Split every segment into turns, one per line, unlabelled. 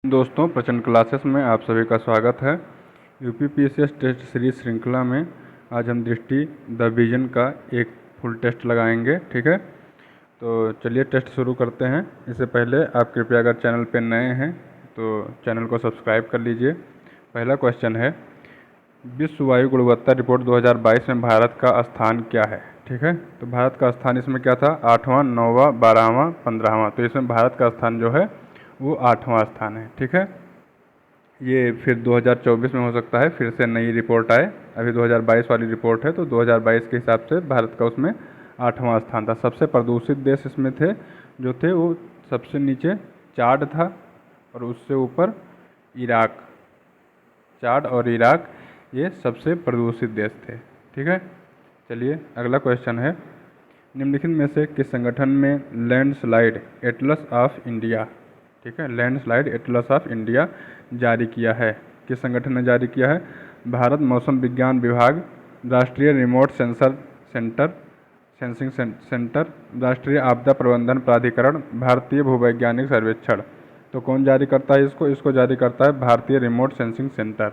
दोस्तों, प्रचंड क्लासेस में आप सभी का स्वागत है। यूपीपीएससी टेस्ट सीरीज श्रृंखला में आज हम दृष्टि द विजन का एक फुल टेस्ट लगाएंगे। ठीक है, तो चलिए टेस्ट शुरू करते हैं। इससे पहले आप कृपया अगर चैनल पर नए हैं तो चैनल को सब्सक्राइब कर लीजिए। पहला क्वेश्चन है, विश्व वायु गुणवत्ता रिपोर्ट 2022 में भारत का स्थान क्या है। ठीक है, तो भारत का स्थान इसमें क्या था, 8वां, 9वां, 12वां, 15वां। तो इसमें भारत का स्थान जो है वो 8वां स्थान है। ठीक है, ये फिर 2024 में हो सकता है फिर से नई रिपोर्ट आए। अभी 2022 वाली रिपोर्ट है, तो 2022 के हिसाब से भारत का उसमें 8वां स्थान था। सबसे प्रदूषित देश इसमें थे जो थे वो सबसे नीचे चाड था और उससे ऊपर इराक। चाड और इराक ये सबसे प्रदूषित देश थे। ठीक है, चलिए अगला क्वेश्चन है, निम्नलिखित में से किस संगठन में लैंडस्लाइड एटलस ऑफ इंडिया, ठीक है, लैंडस्लाइड एटलस ऑफ इंडिया जारी किया है। किस संगठन ने जारी किया है, भारत मौसम विज्ञान विभाग, राष्ट्रीय रिमोट सेंसिंग सेंटर, राष्ट्रीय आपदा प्रबंधन प्राधिकरण, भारतीय भूवैज्ञानिक सर्वेक्षण। तो कौन जारी करता है इसको जारी करता है भारतीय रिमोट सेंसिंग सेंटर।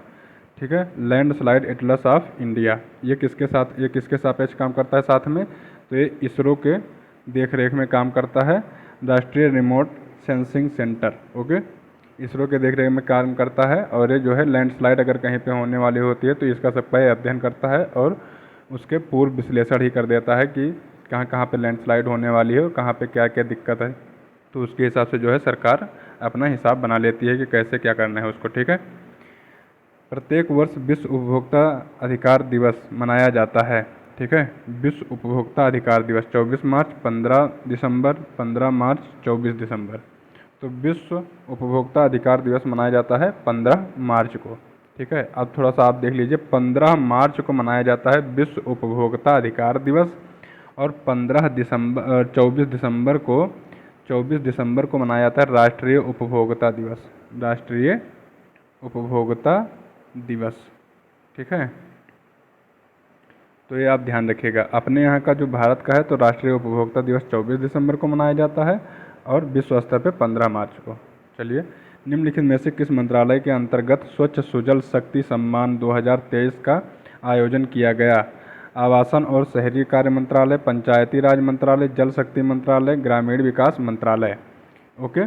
ठीक है, लैंडस्लाइड एटलस ऑफ इंडिया ये किसके सापेक्ष काम करता है साथ में, तो ये इसरो के देख रेख में काम करता है, राष्ट्रीय remote sensing centre. Okay, ISRO के देख रेख में काम करता है और ये जो है लैंडस्लाइड अगर कहीं पे होने वाली होती है तो इसका सबका अध्ययन करता है और उसके पूर्व विश्लेषण ही कर देता है कि कहाँ कहाँ पे लैंडस्लाइड होने वाली है और कहाँ पे क्या क्या दिक्कत है। तो उसके हिसाब से जो है सरकार अपना हिसाब बना लेती है कि कैसे क्या करना है उसको। ठीक है, प्रत्येक वर्ष विश्व उपभोक्ता अधिकार दिवस मनाया जाता है। ठीक है, विश्व उपभोक्ता अधिकार दिवस 24 मार्च, 15 दिसंबर, 15 मार्च, 24 दिसंबर। तो विश्व उपभोक्ता अधिकार दिवस मनाया जाता है 15 मार्च को। ठीक है, अब थोड़ा सा आप देख लीजिए, 15 मार्च को मनाया जाता है विश्व उपभोक्ता अधिकार दिवस और 24 दिसंबर को मनाया जाता है राष्ट्रीय उपभोक्ता दिवस, राष्ट्रीय उपभोक्ता दिवस। ठीक है, तो ये आप ध्यान रखिएगा। अपने यहाँ का जो भारत का है तो राष्ट्रीय उपभोक्ता दिवस 24 दिसंबर को मनाया जाता है और विश्व स्तर पे 15 मार्च को। चलिए, निम्नलिखित में से किस मंत्रालय के अंतर्गत स्वच्छ सुजल शक्ति सम्मान 2023 का आयोजन किया गया। आवासन और शहरी कार्य मंत्रालय, पंचायती राज मंत्रालय, जल शक्ति मंत्रालय, ग्रामीण विकास मंत्रालय। ओके,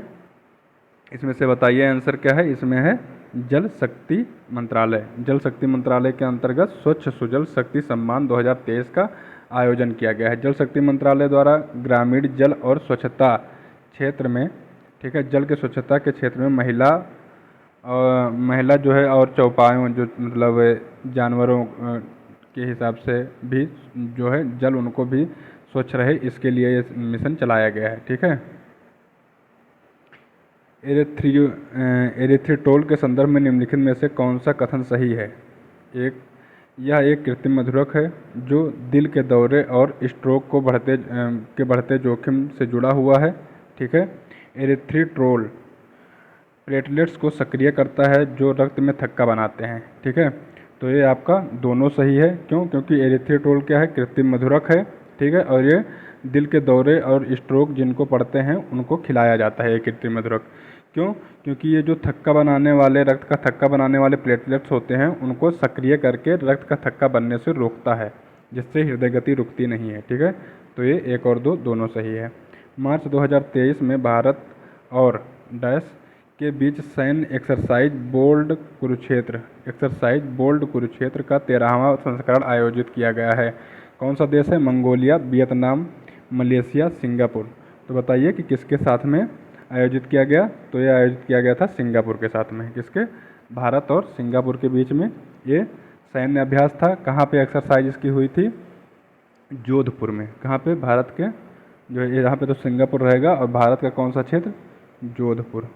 इसमें से बताइए आंसर क्या है। इसमें है जल शक्ति मंत्रालय। जल शक्ति मंत्रालय के अंतर्गत स्वच्छ सुजल शक्ति सम्मान 2023 का आयोजन किया गया है। जल शक्ति मंत्रालय द्वारा ग्रामीण जल और स्वच्छता क्षेत्र में, ठीक है, जल के स्वच्छता के क्षेत्र में महिला जो है और चौपायों जो मतलब जानवरों के हिसाब से भी जो है जल उनको भी स्वच्छ रहे, इसके लिए ये मिशन चलाया गया है। ठीक है, एरिथ्रिटोल के संदर्भ में निम्नलिखित में से कौन सा कथन सही है। यह एक कृत्रिम मधुरक है जो दिल के दौरे और स्ट्रोक को बढ़ते जोखिम से जुड़ा हुआ है। ठीक है, एरिथ्रिटोल प्लेटलेट्स को सक्रिय करता है जो रक्त में थक्का बनाते हैं। ठीक है, तो ये आपका दोनों सही है। क्यों, क्योंकि एरिथ्रिटोल क्या है, कृत्रिम मधुरक है। ठीक है, और ये दिल के दौरे और स्ट्रोक जिनको पड़ते हैं उनको खिलाया जाता है ये कृत्रिम मधुरक। क्यों, क्योंकि ये जो थक्का बनाने वाले रक्त का थक्का बनाने वाले प्लेटलेट्स होते हैं उनको सक्रिय करके रक्त का थक्का बनने से रोकता है, जिससे हृदय गति रुकती नहीं है। ठीक है, तो ये 1 और 2 दोनों सही है। मार्च 2023 में भारत और डैश के बीच सैन्य एक्सरसाइज बोल्ड कुरुक्षेत्र का 13वां संस्करण आयोजित किया गया है। कौन सा देश है, मंगोलिया, वियतनाम, मलेशिया, सिंगापुर। तो बताइए कि किसके साथ में आयोजित किया गया। तो ये आयोजित किया गया था सिंगापुर के साथ में। किसके, भारत और सिंगापुर के बीच में ये सैन्य अभ्यास था। कहाँ पे एक्सरसाइज इसकी हुई थी, जोधपुर में। कहाँ पे, भारत के जो यहाँ पे तो सिंगापुर रहेगा और भारत का कौन सा क्षेत्र, जोधपुर।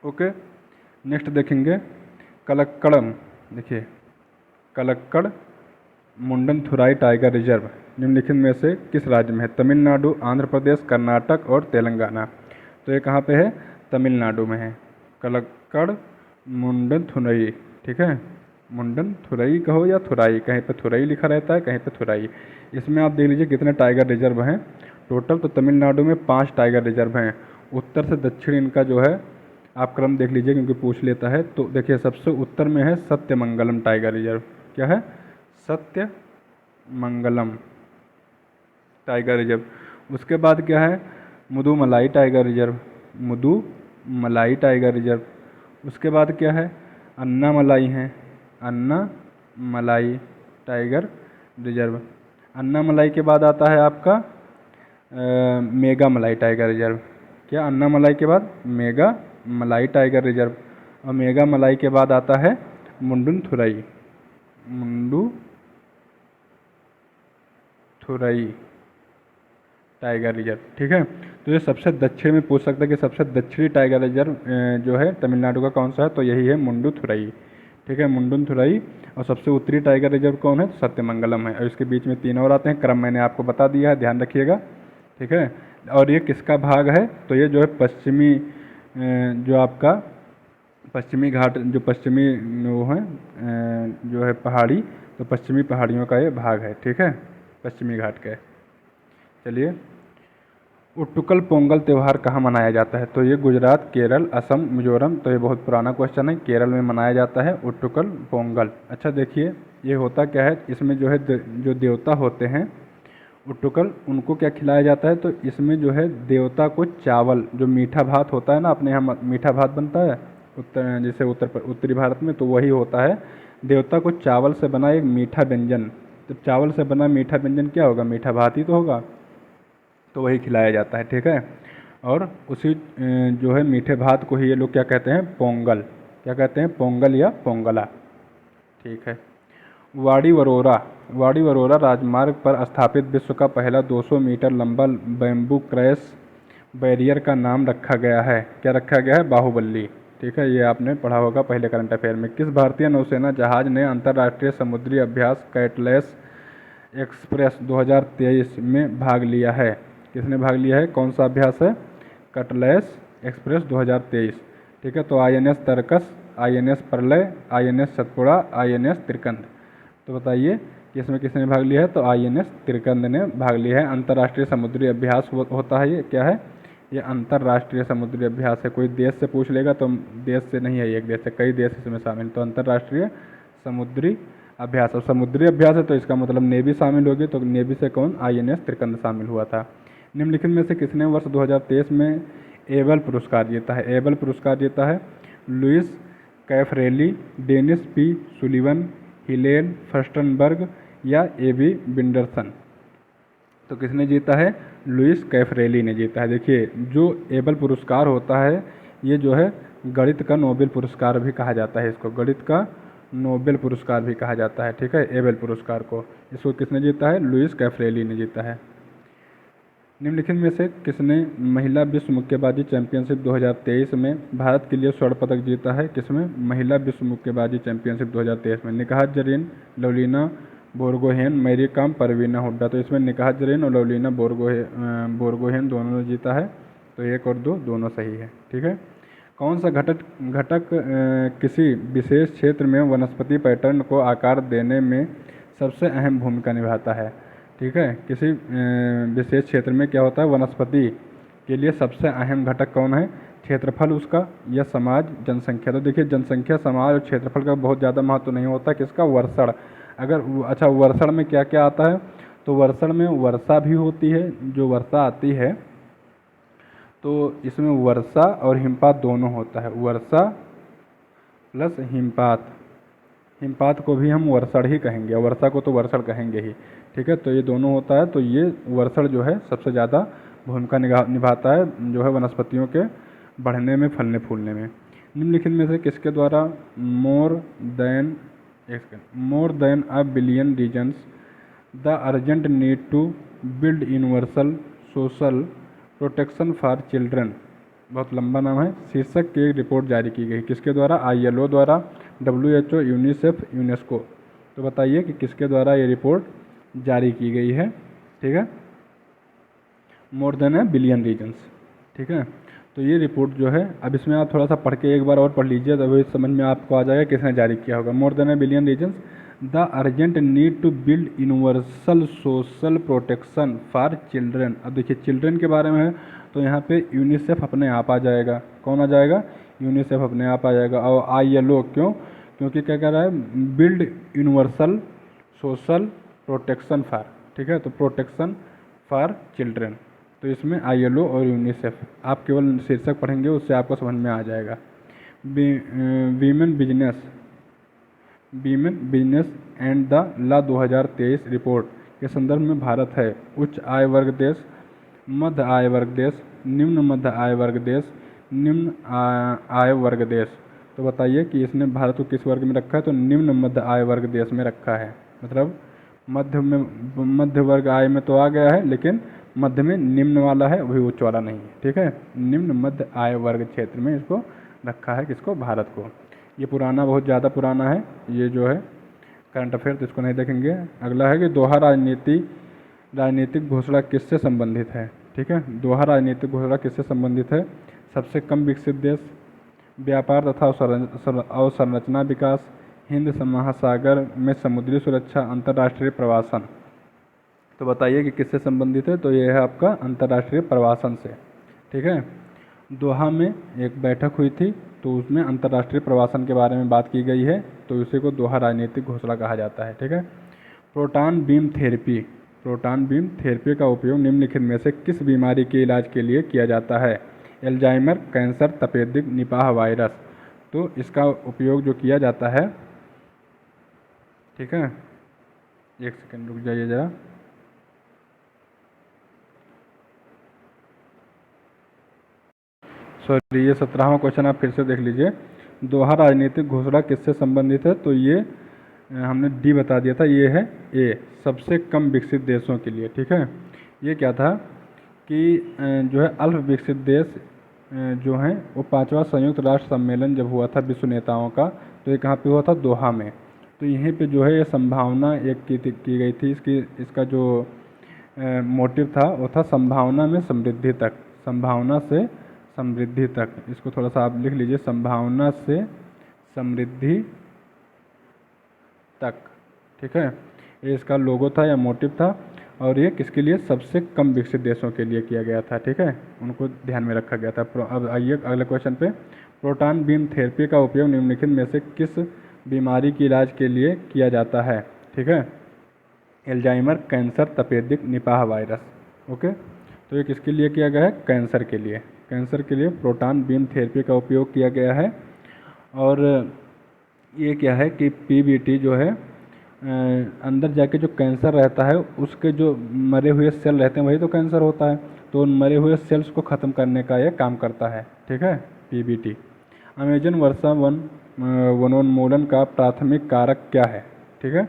ओके, नेक्स्ट देखेंगे कलक्कड़म। देखिए, कलक्कड़ मुंडनथुराई टाइगर रिजर्व निम्नलिखित में से किस राज्य में है। तमिलनाडु, आंध्र प्रदेश, कर्नाटक और तेलंगाना। तो ये कहाँ पे है, तमिलनाडु में है। कलक्कड़ मुंडनथुरई। ठीक है, मुंडनथुरई कहो या थुराई, कहीं पे थुरई लिखा रहता है, कहीं पे थुराई। इसमें आप देख लीजिए कितने टाइगर रिजर्व हैं टोटल। तो तमिलनाडु में 5 टाइगर रिजर्व हैं उत्तर से दक्षिण इनका जो है आप क्रम देख लीजिए, क्योंकि पूछ लेता है। तो देखिए सबसे उत्तर में है सत्यमंगलम टाइगर रिजर्व। क्या है? Sathyamangalam tiger reserve. उसके बाद क्या है? Mudumalai tiger reserve, Mudumalai tiger reserve. उसके बाद क्या है? अन्नामलाई है, अन्नामलाई टाइगर रिजर्व। अन्नामलाई के बाद आता है आपका मेघामलाई टाइगर रिजर्व। क्या? अन्नामलाई के बाद मेघामलाई टाइगर रिजर्व, और मेघामलाई के बाद आता है मुंडुनथुरई, मुंडुथुरई टाइगर रिजर्व। ठीक है, तो ये सबसे दक्षिण में पूछ सकता है कि सबसे दक्षिणी टाइगर रिजर्व जो है तमिलनाडु का कौन सा है, तो यही है मुंडुथुरई। ठीक है, मुंडुनथुरई। और सबसे उत्तरी टाइगर रिजर्व कौन है? सत्यमंगलम है। और इसके बीच में 3 और आते हैं, क्रम मैंने आपको बता दिया है, ध्यान रखिएगा। ठीक है, और ये किसका भाग है? तो ये जो है पश्चिमी जो आपका पश्चिमी घाट, जो पश्चिमी वो है जो है पहाड़ी, तो पश्चिमी पहाड़ियों का ये भाग है। ठीक है, पश्चिमी घाट का। चलिए, उट्टुकल पोंगल त्यौहार कहाँ मनाया जाता है? तो ये गुजरात, केरल, असम, मिजोरम। तो ये बहुत पुराना क्वेश्चन है, केरल में मनाया जाता है उट्टुकल पोंगल। अच्छा देखिए, ये होता क्या है, इसमें जो है जो देवता होते हैं उट्टुकल, उनको क्या खिलाया जाता है? तो इसमें जो है देवता को चावल, जो मीठा भात होता है ना, अपने यहाँ मीठा भात बनता है जैसे उत्तरी भारत में, तो वही होता है। देवता को चावल से बना एक मीठा व्यंजन, तो चावल से बना मीठा व्यंजन क्या होगा? मीठा भात ही तो होगा, तो वही खिलाया जाता है। ठीक है, और उसी जो है मीठे भात को ही ये लोग क्या कहते हैं? पोंगल। क्या कहते हैं? पोंगल या पोंगला। ठीक है। वाड़ी वरोरा राजमार्ग पर स्थापित विश्व का पहला 200 मीटर लंबा बैम्बू क्रैश बैरियर का नाम रखा गया है। क्या रखा गया है? बाहुबली। ठीक है, ये आपने पढ़ा होगा पहले करंट अफेयर में। किस भारतीय नौसेना जहाज ने अंतर्राष्ट्रीय समुद्री अभ्यास कैटलेस एक्सप्रेस 2023 में भाग लिया है? किसने भाग लिया है? कौन सा अभ्यास है? कैटलेस एक्सप्रेस 2023। ठीक है, तो INS तरकस, INS प्रलय, INS सतपुड़ा, INS त्रिकंद। तो बताइए कि इसमें किसने भाग लिया है? तो INS त्रिकंद ने भाग लिया है। अंतर्राष्ट्रीय समुद्री अभ्यास होता है, ये क्या है? ये अंतर्राष्ट्रीय समुद्री अभ्यास है। कोई देश से पूछ लेगा तो देश से नहीं है, एक देश से, कई देश इसमें शामिल। तो अंतर्राष्ट्रीय समुद्री अभ्यास, और समुद्री अभ्यास है तो इसका मतलब नेवी शामिल होगी। तो नेवी से कौन? INS त्रिकंद शामिल हुआ था। निम्नलिखित में से किसने वर्ष 2023 में एबल पुरस्कार जीता है? एबल पुरस्कार जीता है Luis Caffarelli, Dennis P Sullivan, Hillel Furstenberg या AB विंडरसन। तो किसने जीता है? लुइस कैफरेली ने जीता है। देखिए, जो एबल पुरस्कार होता है, ये जो है गणित का नोबेल पुरस्कार भी कहा जाता है। इसको गणित का नोबेल पुरस्कार भी कहा जाता है। ठीक है, एबल पुरस्कार को, इसको किसने जीता है? लुइस कैफरेली ने जीता है। निम्नलिखित में से किसने महिला विश्व मुक्केबाजी चैंपियनशिप 2023 में भारत के लिए स्वर्ण पदक जीता है? किसमें? महिला विश्व मुक्केबाजी चैंपियनशिप 2023 में निकाहत जरीन, लवलीना बोरगोहेन, मैरी कॉम, परवीना हुड्डा। तो इसमें निकाहत जरीन और लवलीना बोरगोहेन दोनों ने जीता है। तो 1 और 2 दोनों सही है। ठीक है, कौन सा घटक किसी विशेष क्षेत्र में वनस्पति पैटर्न को आकार देने में सबसे अहम भूमिका निभाता है? ठीक है, किसी विशेष क्षेत्र में क्या होता है? वनस्पति के लिए सबसे अहम घटक कौन है? क्षेत्रफल उसका, या समाज, जनसंख्या। तो देखिए, जनसंख्या, समाज और क्षेत्रफल का बहुत ज़्यादा महत्व नहीं होता। किसका? वर्षण। अगर अच्छा, वर्षण में क्या क्या आता है? तो वर्षण में वर्षा भी होती है, जो वर्षा आती है, तो इसमें वर्षा और हिमपात दोनों होता है। वर्षा प्लस हिमपात, हिमपात को भी हम वर्षण ही कहेंगे, वर्षा को तो वर्षण कहेंगे ही। ठीक है, तो ये दोनों होता है। तो ये वर्षण जो है सबसे ज़्यादा भूमिका निभाता है, जो है वनस्पतियों के बढ़ने में, फलने फूलने में। निम्नलिखित में से किसके द्वारा more than a billion reasons the urgent need to build universal social protection for children, बहुत लंबा नाम है, शीर्षक की एक रिपोर्ट जारी की गई? किसके द्वारा? ILO द्वारा, WHO, यूनिसेफ, यूनेस्को। तो बताइए कि किसके द्वारा ये रिपोर्ट जारी की गई है? ठीक है, more than a billion reasons. ठीक है, तो ये रिपोर्ट जो है, अब इसमें आप थोड़ा सा पढ़ के एक बार और पढ़ लीजिए, तभी समझ में आपको आ जाएगा किसने जारी किया होगा। More than a billion reasons the urgent need to build universal social protection for children. अब देखिए, चिल्ड्रन के बारे में है, तो यहाँ पे यूनिसेफ अपने आप आ जाएगा। कौन आ जाएगा? यूनिसेफ अपने आप आ जाएगा। और ILO क्यों? क्योंकि क्या कह रहा है? Build universal social protection for, ठीक है, तो प्रोटेक्शन फॉर चिल्ड्रन। तो इसमें ILO और यूनिसेफ, आप केवल शीर्षक पढ़ेंगे उससे आपको समझ में आ जाएगा। Women business and the law 2023 report के संदर्भ में भारत है उच्च आय वर्ग देश, मध्य आय वर्ग देश, निम्न मध्य आय वर्ग देश, निम्न आय वर्ग देश। तो बताइए कि इसने भारत को किस वर्ग में रखा है? तो निम्न मध्य आय वर्ग देश में रखा है। मतलब मध्य वर्ग आय में तो आ गया है, लेकिन मध्य में निम्न वाला है, वही उच्च वाला नहीं है, ठीक है। निम्न मध्य आय वर्ग क्षेत्र में इसको रखा है, किसको? भारत को। ये पुराना, बहुत ज़्यादा पुराना है ये जो है करंट अफेयर, तो इसको नहीं देखेंगे। अगला है कि दोहा राजनीतिक घोषणा किससे संबंधित है? ठीक है, दोहा राजनीतिक घोषणा किससे संबंधित है? सबसे कम विकसित देश, व्यापार तथा अवसंरचना विकास, हिंद महासागर में समुद्री सुरक्षा, अंतर्राष्ट्रीय प्रवासन। तो बताइए कि किससे संबंधित है? तो ये है आपका अंतर्राष्ट्रीय प्रवासन से, ठीक है। दोहा में एक बैठक हुई थी, तो उसमें अंतर्राष्ट्रीय प्रवासन के बारे में बात की गई है, तो इसी को दोहा राजनीतिक घोषणा कहा जाता है, ठीक है। प्रोटॉन बीम थेरेपी का उपयोग निम्नलिखित में से किस बीमारी के इलाज के लिए किया जाता है? एल्जाइमर, कैंसर, तपेदिक, निपाह वायरस। तो इसका उपयोग जो किया जाता है, ठीक है, एक सेकंड रुक जाइए ज़रा। सॉरी, ये 17वां क्वेश्चन आप फिर से देख लीजिए। दोहा राजनीतिक घोषणा किससे संबंधित है? तो ये हमने डी बता दिया था, ये है ए, सबसे कम विकसित देशों के लिए, ठीक है। ये क्या था कि जो है अल्प विकसित देश जो हैं वो 5वां संयुक्त राष्ट्र सम्मेलन जब हुआ था विश्व नेताओं का, तो ये कहाँ पे हुआ था? दोहा में। तो यहीं पे जो है ये संभावना एक की गई थी, इसका जो मोटिव था वो था संभावना में समृद्धि तक, संभावना से समृद्धि तक। इसको थोड़ा सा आप लिख लीजिए, संभावना से समृद्धि तक, ठीक है। ये इसका लोगो था या मोटिव था, और ये किसके लिए? सबसे कम विकसित देशों के लिए किया गया था, ठीक है, उनको ध्यान में रखा गया था। अब आइए अगले क्वेश्चन पे। प्रोटॉन बीम थेरेपी का उपयोग निम्नलिखित में से किस बीमारी के इलाज के लिए किया जाता है? ठीक है, एल्जाइमर, कैंसर, तपेदिक, निपाह वायरस। ओके, तो ये किसके लिए किया गया है? कैंसर के लिए। कैंसर के लिए प्रोटॉन बीम थेरेपी का उपयोग किया गया है। और ये क्या है कि PBT जो है अंदर जाके जो कैंसर रहता है उसके जो मरे हुए सेल रहते हैं वही तो कैंसर होता है, तो उन मरे हुए सेल्स को ख़त्म करने का ये काम करता है, ठीक है, PBT। अमेजन वर्षा वनोन्मूलन का प्राथमिक कारक क्या है? ठीक है,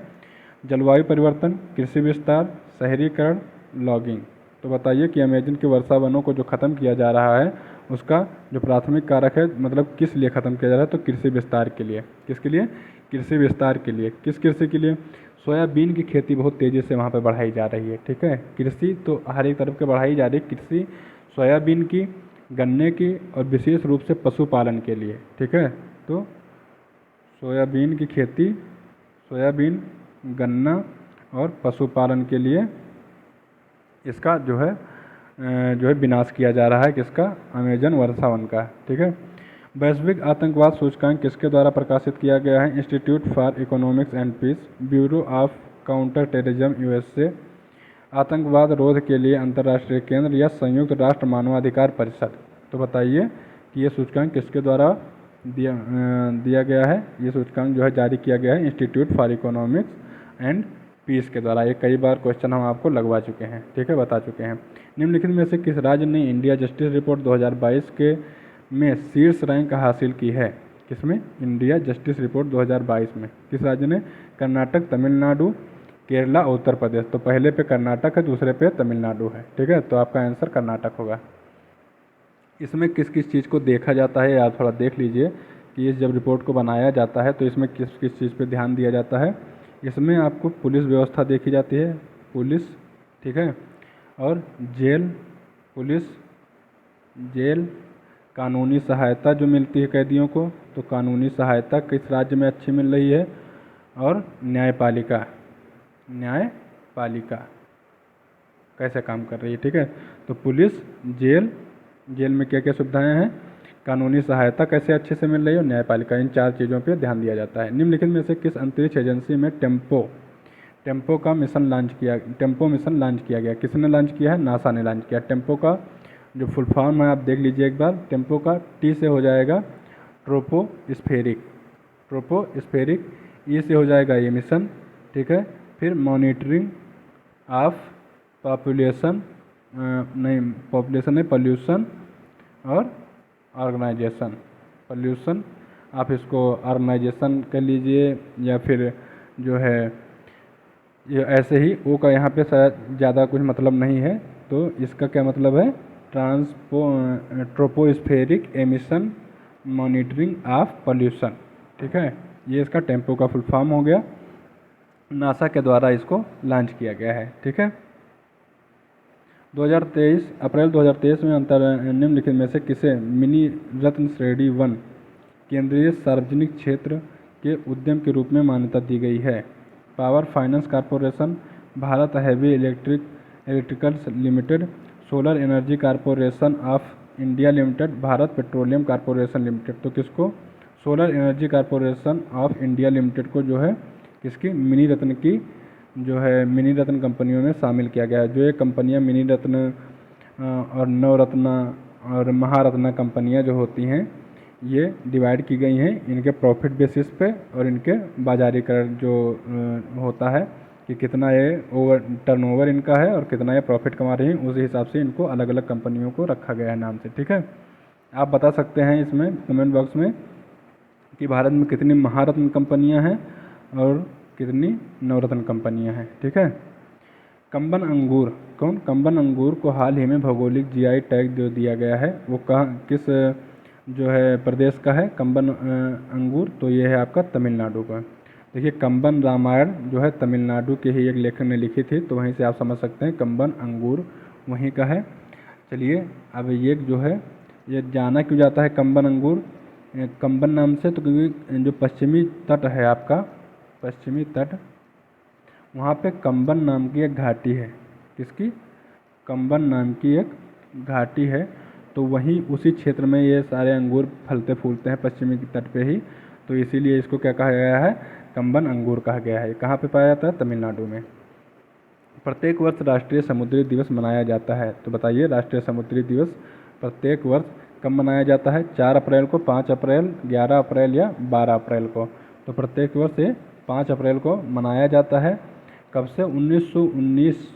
जलवायु परिवर्तन, कृषि विस्तार, शहरीकरण, लॉगिंग। तो बताइए कि अमेजन के वर्षा वनों को जो ख़त्म किया जा रहा है उसका जो प्राथमिक कारक है, मतलब किस लिए ख़त्म किया जा रहा है? तो कृषि विस्तार के लिए। किसके लिए? कृषि विस्तार के लिए। किस कृषि के लिए? सोयाबीन की खेती बहुत तेज़ी से वहाँ पर बढ़ाई जा रही है, ठीक है। कृषि तो हर एक तरफ के बढ़ाई जा रही है, कृषि सोयाबीन की, गन्ने की, और विशेष रूप से पशुपालन के लिए, ठीक है। तो सोयाबीन की खेती, सोयाबीन, गन्ना और पशुपालन के लिए इसका जो है विनाश किया जा रहा है, किसका? अमेजन वर्षा वन का, ठीक है। वैश्विक आतंकवाद सूचकांक किसके द्वारा प्रकाशित किया गया है? Institute for economics and peace, bureau of counter terrorism USA, आतंकवाद रोध के लिए अंतर्राष्ट्रीय केंद्र, या संयुक्त राष्ट्र मानवाधिकार परिषद। तो बताइए कि ये सूचकांक किसके द्वारा दिया गया है? ये सूचकांक जो है जारी किया गया है institute for economics and peace के द्वारा। ये कई बार क्वेश्चन हम आपको लगवा चुके हैं, ठीक है, बता चुके हैं। निम्नलिखित में से किस राज्य ने इंडिया जस्टिस रिपोर्ट 2022 के में शीर्ष रैंक हासिल की है? किसमें? इंडिया जस्टिस रिपोर्ट 2022 में किस राज्य ने? कर्नाटक, तमिलनाडु, केरला, उत्तर प्रदेश। तो पहले पे कर्नाटक है, दूसरे पे तमिलनाडु है, ठीक है, तो आपका आंसर कर्नाटक होगा। इसमें किस किस चीज़ को देखा जाता है आप थोड़ा देख लीजिए कि इस जब रिपोर्ट को बनाया जाता है तो इसमें किस किस चीज़ पे ध्यान दिया जाता है। इसमें आपको पुलिस व्यवस्था देखी जाती है, पुलिस, ठीक है, और जेल, पुलिस, जेल, कानूनी सहायता जो मिलती है कैदियों को, तो कानूनी सहायता किस राज्य में अच्छी मिल रही है, और न्यायपालिका, न्यायपालिका कैसे काम कर रही है, ठीक है। तो पुलिस, जेल, जेल में क्या क्या सुविधाएं हैं, कानूनी सहायता कैसे अच्छे से मिल रही है और न्यायपालिका, इन 4 चीज़ों पे ध्यान दिया जाता है। निम्नलिखित में से किस अंतरिक्ष एजेंसी में टेम्पो मिशन लॉन्च किया गया? किसने लॉन्च किया है? नासा ने लॉन्च किया। टेम्पो का जो फुल फॉर्म है आप देख लीजिए एक बार। टेम्पो का टी से हो जाएगा ट्रोपोस्फेरिक, ई से हो जाएगा ये मिशन, ठीक है। फिर मॉनिटरिंग ऑफ पॉपुलेशन, नहीं पॉपुलेशन नहीं, पोल्यूशन और ऑर्गेनाइजेशन। पोल्यूशन आप इसको ऑर्गेनाइजेशन कर लीजिए, या फिर जो है ये ऐसे ही ओ का यहाँ पे शायद ज़्यादा कुछ मतलब नहीं है, तो इसका क्या मतलब है? Tropospheric emission monitoring of pollution, ठीक है। ये इसका टेम्पो का फुल फॉर्म हो गया। नासा के द्वारा इसको लॉन्च किया गया है, ठीक है। 2023 अप्रैल 2023 में निम्नलिखित में से किसे मिनी रत्न श्रेणी 1 केंद्रीय सार्वजनिक क्षेत्र के उद्यम के रूप में मान्यता दी गई है? Power finance corporation, Bharat heavy electricals limited, solar energy corporation of India limited, Bharat petroleum corporation limited. तो किसको solar energy corporation of India limited को जो है किसकी मिनी रत्न कंपनियों में शामिल किया गया है। जो ये कंपनियां मिनी रत्न और नवरत्ना और महारत्ना कंपनियां जो होती हैं, ये डिवाइड की गई हैं इनके प्रॉफिट बेसिस पे और इनके बाजारीकरण जो होता है कि कितना ये टर्नओवर इनका है और कितना ये प्रॉफिट कमा रही हैं, उस हिसाब से इनको अलग अलग कंपनियों को रखा गया है नाम से, ठीक है। आप बता सकते हैं इसमें कमेंट बॉक्स में कि भारत में कितनी महारत्न कंपनियां हैं और कितनी नवरत्न कंपनियां हैं, ठीक है। कंबन अंगूर को हाल ही में भौगोलिक जीआई टैग जो दिया गया है वो कहाँ किस जो है प्रदेश का है कंबन अंगूर? तो ये है आपका तमिलनाडु का। देखिए कंबन रामायण जो है तमिलनाडु के ही एक लेखक ने लिखी थी, तो वहीं से आप समझ सकते हैं कंबन अंगूर वहीं का है। चलिए अब ये जो है ये जाना क्यों जाता है कंबन अंगूर कंबन नाम से? तो क्योंकि जो पश्चिमी तट है आपका, पश्चिमी तट, वहाँ पे कंबन नाम की एक घाटी है। किसकी? कंबन नाम की एक घाटी है, तो वहीं उसी क्षेत्र में ये सारे अंगूर फलते फूलते हैं पश्चिमी तट पे ही, तो इसीलिए इसको क्या कहा गया है? कंबन अंगूर कहा गया है। कहाँ पे पाया जाता है? तमिलनाडु में। प्रत्येक वर्ष राष्ट्रीय समुद्री दिवस मनाया जाता है, तो बताइए राष्ट्रीय समुद्री दिवस प्रत्येक वर्ष कब मनाया जाता है? 4 अप्रैल को, 5 अप्रैल, 11 अप्रैल या 12 अप्रैल को? तो प्रत्येक वर्ष ये 5 अप्रैल को मनाया जाता है। कब से? 1919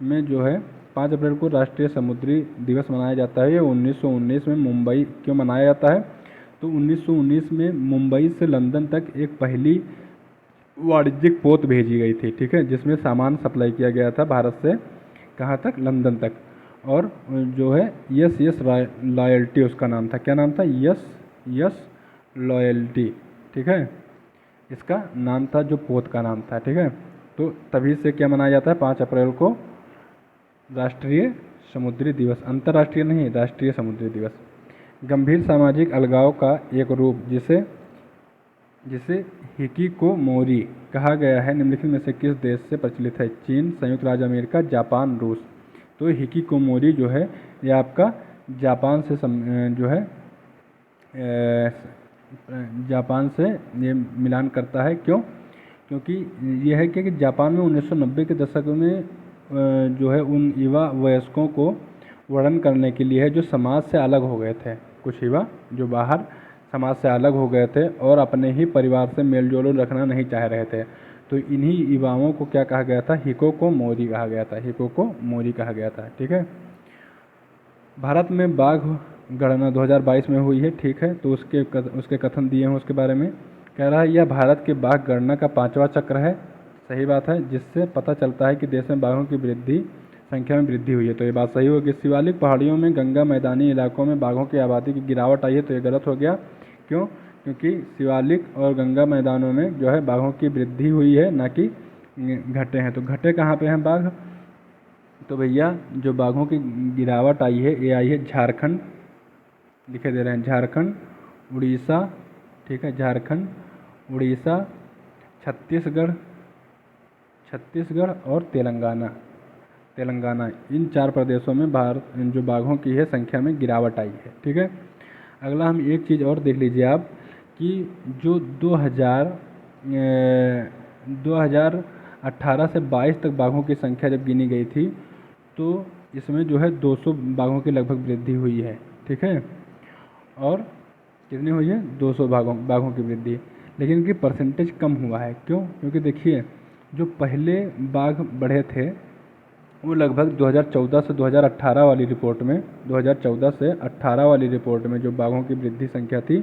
में जो है 5 अप्रैल को राष्ट्रीय समुद्री दिवस मनाया जाता है। ये 1919 में मुंबई क्यों मनाया जाता है? तो 1919 में मुंबई से लंदन तक एक पहली वाणिज्यिक पोत भेजी गई थी, ठीक है, जिसमें सामान सप्लाई किया गया था भारत से कहाँ तक? लंदन तक। और जो है यस लॉयल्टी उसका नाम था। क्या नाम था? यस लॉयल्टी, ठीक है, इसका नाम था, जो पोत का नाम था, ठीक है। तो तभी से क्या मनाया जाता है 5 अप्रैल को? राष्ट्रीय समुद्री दिवस, अंतर्राष्ट्रीय नहीं, राष्ट्रीय समुद्री दिवस। गंभीर सामाजिक अलगाव का एक रूप जिसे हिकिकोमोरी कहा गया है निम्नलिखित में से किस देश से प्रचलित है? चीन, संयुक्त राज्य अमेरिका, जापान, रूस। तो हिकिकोमोरी जो है ये आपका जापान से जो है जापान से ये मिलान करता है। क्यों? क्योंकि ये है कि जापान में 1990 के दशक में जो है उन युवा वयस्कों को वर्णन करने के लिए है जो समाज से अलग हो गए थे। कुछ युवा जो बाहर समाज से अलग हो गए थे और अपने ही परिवार से मेल जोल रखना नहीं चाह रहे थे, तो इन्हीं युवाओं को क्या कहा गया था? हिकोकोमोरी कहा गया था, हिकोकोमोरी कहा गया था, ठीक है। भारत में बाघ गणना 2022 में हुई है, ठीक है, तो उसके कथन दिए हैं उसके बारे में। कह रहा है यह भारत के बाघ गणना का 5वां चक्र है। सही बात है, जिससे पता चलता है कि देश में बाघों की संख्या में वृद्धि हुई है। तो ये बात सही होगी। शिवालिक पहाड़ियों में गंगा मैदानी इलाकों में बाघों की आबादी की गिरावट आई है, तो ये गलत हो गया। क्यों? क्योंकि शिवालिक और गंगा मैदानों में जो है बाघों की वृद्धि हुई है, ना कि घटे हैं। तो घटे कहाँ पे हैं बाघ? तो भैया जो बाघों की गिरावट आई है ये आई है झारखंड, दिखाई दे रहे हैं, झारखंड, उड़ीसा, ठीक है, झारखंड, उड़ीसा, छत्तीसगढ़ और तेलंगाना। तेलंगाना, इन 4 प्रदेशों में भारत जो बाघों की है संख्या में गिरावट आई है। ठीक है। अगला हम एक चीज़ और देख लीजिए आप कि जो 2018 से 22 तक बाघों की संख्या जब गिनी गई थी तो इसमें जो है 200 बाघों की लगभग वृद्धि हुई है। ठीक है। और कितनी हुई है? 200 बाघों की वृद्धि, लेकिन इनकी परसेंटेज कम हुआ है। क्यों? क्योंकि देखिए जो पहले बाघ बढ़े थे वो लगभग 2014 से 2018 वाली रिपोर्ट में 2014 से 18 वाली रिपोर्ट में जो बाघों की वृद्धि संख्या थी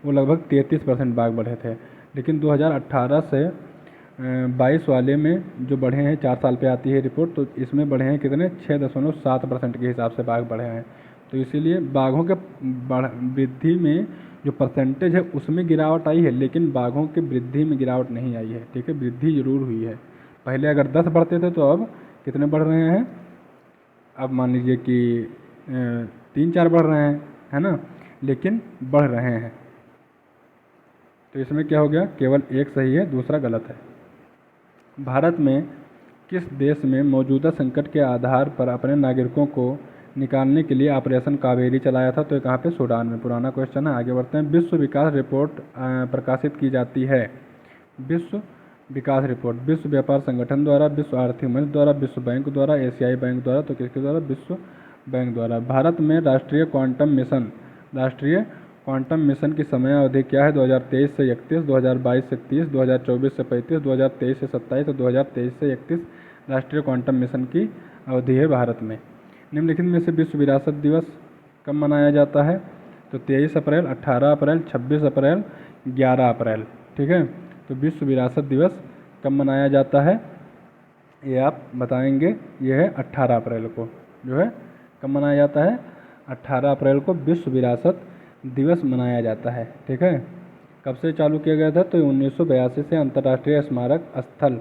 वो लगभग 33% बाघ बढ़े थे। लेकिन 2018 से 22 वाले में जो बढ़े हैं, 4 साल पे आती है रिपोर्ट, तो इसमें बढ़े हैं कितने? 6.7% के हिसाब से बाघ बढ़े हैं। तो इसीलिए बाघों के वृद्धि में जो परसेंटेज है उसमें गिरावट आई है, लेकिन बाघों की वृद्धि में गिरावट नहीं आई है। ठीक है। वृद्धि जरूर हुई है। पहले अगर 10 बढ़ते थे तो अब कितने बढ़ रहे हैं? अब मान लीजिए कि 3-4 बढ़ रहे हैं, है ना, लेकिन बढ़ रहे हैं। तो इसमें क्या हो गया? केवल एक सही है, दूसरा गलत है। भारत में किस देश में मौजूदा संकट के आधार पर अपने नागरिकों को निकालने के लिए ऑपरेशन कावेरी चलाया था? तो ये कहाँ पे? सूडान में। पुराना क्वेश्चन है, आगे बढ़ते हैं। विश्व विकास रिपोर्ट प्रकाशित की जाती है। विश्व विकास रिपोर्ट विश्व व्यापार संगठन द्वारा, विश्व आर्थिक मंच द्वारा, विश्व बैंक द्वारा, एशियाई बैंक द्वारा। तो किसके द्वारा? विश्व बैंक द्वारा। भारत में राष्ट्रीय क्वांटम मिशन की समय अवधि क्या है? 2023 से 31, 2022 से 30, 2024 से 35, 2023 से 27 और 2023 से 31 राष्ट्रीय क्वांटम मिशन की अवधि है भारत में। निम्नलिखित में से विश्व विरासत दिवस कब मनाया जाता है? तो 23 अप्रैल, 18 अप्रैल, 26 अप्रैल, 11 अप्रैल। ठीक है। तो विश्व विरासत दिवस कब मनाया जाता है ये आप बताएंगे। ये है 18 अप्रैल को, जो है कब मनाया जाता है? 18 अप्रैल को विश्व विरासत दिवस मनाया जाता है। ठीक है। कब से चालू किया गया था? तो 1982 से अंतर्राष्ट्रीय स्मारक स्थल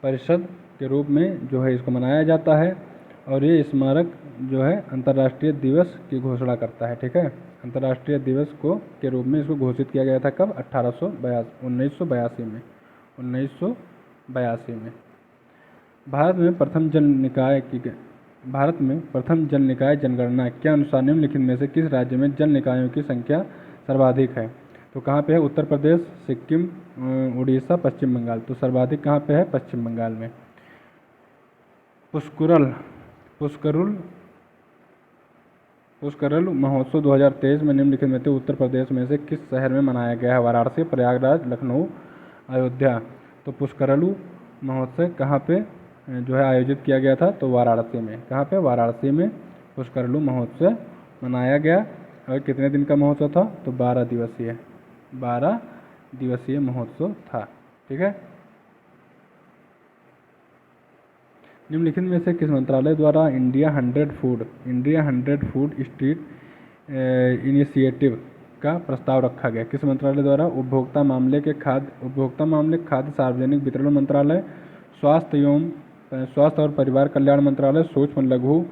परिषद के रूप में जो है इसको मनाया जाता है, और ये स्मारक जो है अंतर्राष्ट्रीय दिवस की घोषणा करता है। ठीक है। अंतर्राष्ट्रीय दिवस को के रूप में इसको घोषित किया गया था कब? 1982 में। 1982 में भारत में प्रथम जल निकाय जनगणना के अनुसार निम्नलिखित में से किस राज्य में जल निकायों की संख्या सर्वाधिक है? तो कहाँ पे है? उत्तर प्रदेश, सिक्किम, उड़ीसा, पश्चिम बंगाल। तो सर्वाधिक कहाँ पे है? पश्चिम बंगाल में। पुष्करल महोत्सव 2023 में निम्नलिखित में से उत्तर प्रदेश में से किस शहर में मनाया गया है? वाराणसी, प्रयागराज, लखनऊ, अयोध्या। तो पुष्करलू महोत्सव कहाँ पे जो है आयोजित किया गया था? तो वाराणसी में। कहाँ पे? वाराणसी में पुष्करलू महोत्सव मनाया गया। और कितने दिन का महोत्सव था? तो 12 दिवसीय महोत्सव था। ठीक है। निम्नलिखित में से किस मंत्रालय द्वारा इंडिया 100 फूड स्ट्रीट इनिशिएटिव का प्रस्ताव रखा गया? किस मंत्रालय द्वारा? उपभोक्ता मामले, खाद्य सार्वजनिक वितरण मंत्रालय, स्वास्थ्य और परिवार कल्याण मंत्रालय, सूक्ष्म लघु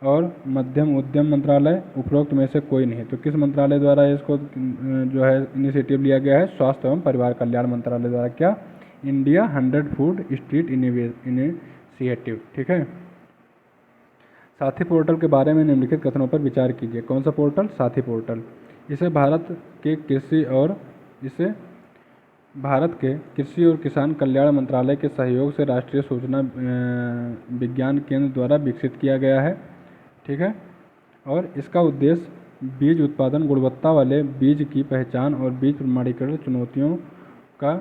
और मध्यम उद्यम मंत्रालय। उपरोक्त में से कोई नहीं। तो किस मंत्रालय द्वारा इसको जो है इनिशिएटिव लिया गया है? स्वास्थ्य एवं परिवार कल्याण मंत्रालय द्वारा। क्या? India 100 food street initiative. ठीक है। साथी पोर्टल के बारे में निम्नलिखित कथनों पर विचार कीजिए। कौन सा पोर्टल? साथी पोर्टल। इसे भारत के कृषि और किसान कल्याण मंत्रालय के सहयोग से राष्ट्रीय सूचना विज्ञान केंद्र द्वारा विकसित किया गया है। ठीक है। और इसका उद्देश्य बीज उत्पादन, गुणवत्ता वाले बीज की पहचान और बीज प्रमाणीकरण चुनौतियों का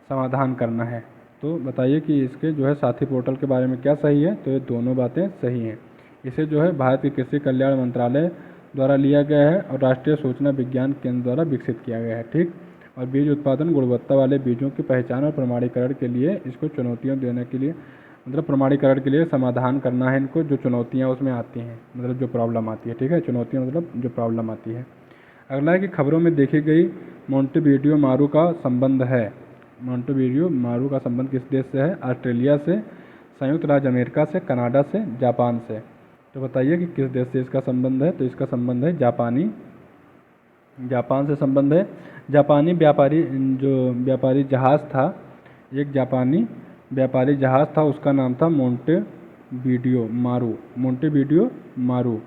समाधान करना है। तो बताइए कि इसके जो है साथी पोर्टल के बारे में क्या सही है? तो ये दोनों बातें सही हैं। इसे जो है भारत के कृषि कल्याण मंत्रालय द्वारा लिया गया है और राष्ट्रीय सूचना विज्ञान केंद्र द्वारा विकसित किया गया है। ठीक। और बीज उत्पादन, गुणवत्ता वाले बीजों की पहचान और प्रमाणीकरण के लिए इसको चुनौतियाँ देने के लिए, मतलब प्रमाणीकरण के लिए समाधान करना है इनको, जो चुनौतियाँ उसमें आती हैं, मतलब जो प्रॉब्लम आती है। ठीक है। चुनौतियाँ मतलब जो प्रॉब्लम आती है। अगला है कि खबरों में देखी गई मोंटेवीडियो मारू का संबंध है। मोंटेवीडियो मारू का संबंध किस देश से है? ऑस्ट्रेलिया से, संयुक्त राज्य अमेरिका से, कनाडा से, जापान से। तो बताइए कि किस देश से इसका संबंध है? तो इसका संबंध है जापान से संबंध है। जापानी व्यापारी जहाज़ था, एक जापानी व्यापारी जहाज़ था, उसका नाम था मोंटेवीडियो मारू।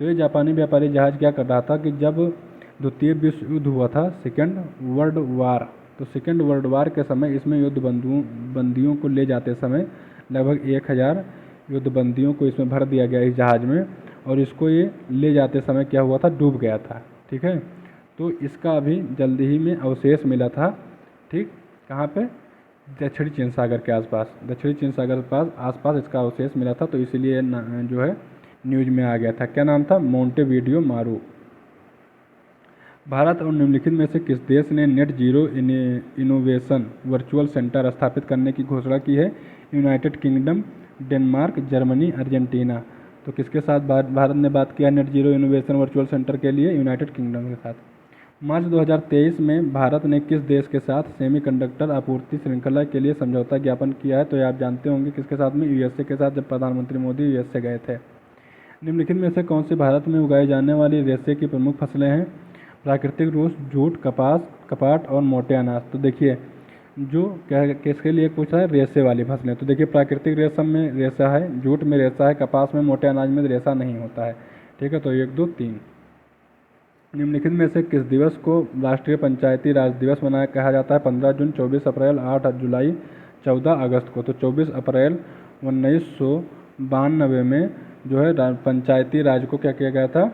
तो ये जापानी व्यापारी जहाज़ क्या कर रहा था कि जब द्वितीय विश्व युद्ध हुआ था, सेकेंड वर्ल्ड वार, तो सेकेंड वर्ल्ड वार के समय इसमें युद्ध बंदियों को ले जाते समय लगभग 1000 युद्ध बंदियों को इसमें भर दिया गया इस जहाज़ में, और इसको ये ले जाते समय क्या हुआ था, डूब गया था। ठीक है, तो इसका अभी जल्दी ही में अवशेष मिला था। ठीक, कहाँ पे? दक्षिणी चीन सागर के आसपास, दक्षिणी चीन सागर के पास आसपास इसका अवशेष मिला था, तो इसीलिए जो है न्यूज में आ गया था। क्या नाम था? मोंटेवीडियो मारू। भारत और निम्नलिखित में से किस देश ने net zero innovation virtual centre स्थापित करने की घोषणा की है? United kingdom, Denmark, Germany, Argentina. तो किसके साथ भारत ने बात किया net zero innovation virtual centre के लिए? यूनाइटेड किंगडम के साथ। मार्च 2023 में भारत ने किस देश के साथ सेमीकंडक्टर आपूर्ति श्रृंखला के लिए समझौता ज्ञापन किया है? तो ये आप जानते होंगे किसके साथ में? यूएसए के साथ, जब प्रधानमंत्री मोदी यूएसए गए थे। निम्नलिखित में से कौन सी भारत में उगाई जाने वाली रेशे की प्रमुख फसलें हैं? प्राकृतिक रूस, जूट, कपास, कपाट और मोटे अनाज। तो देखिए, जो क्या किसके लिए पूछा है? रेशे वाली फसलें। तो देखिए, प्राकृतिक रेशम में रेशा है, जूट में रेशा है, कपास में, मोटे अनाज में रेशा नहीं होता है। ठीक है, तो 1, 2, 3। निम्नलिखित में से किस दिवस को राष्ट्रीय पंचायती राज दिवस कहा जाता है? 15 जून, 24 अप्रैल, 8 जुलाई, 14 अगस्त को। तो 24 अप्रैल 1992 में जो है पंचायती राज को क्या किया गया था?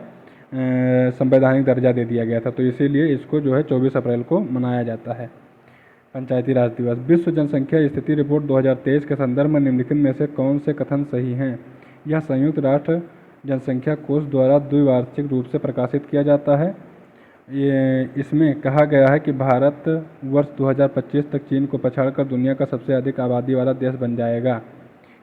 संवैधानिक दर्जा दे दिया गया था, तो इसीलिए इसको जो है 24 अप्रैल को मनाया जाता है पंचायती राज दिवस। विश्व जनसंख्या स्थिति रिपोर्ट 2023 के संदर्भ में निम्नलिखित में से कौन से कथन सही हैं? यह संयुक्त राष्ट्र जनसंख्या कोष द्वारा द्विवार्षिक रूप से प्रकाशित किया जाता है। इसमें कहा गया है कि भारत वर्ष 2025 तक चीन को पछाड़कर दुनिया का सबसे अधिक आबादी वाला देश बन जाएगा।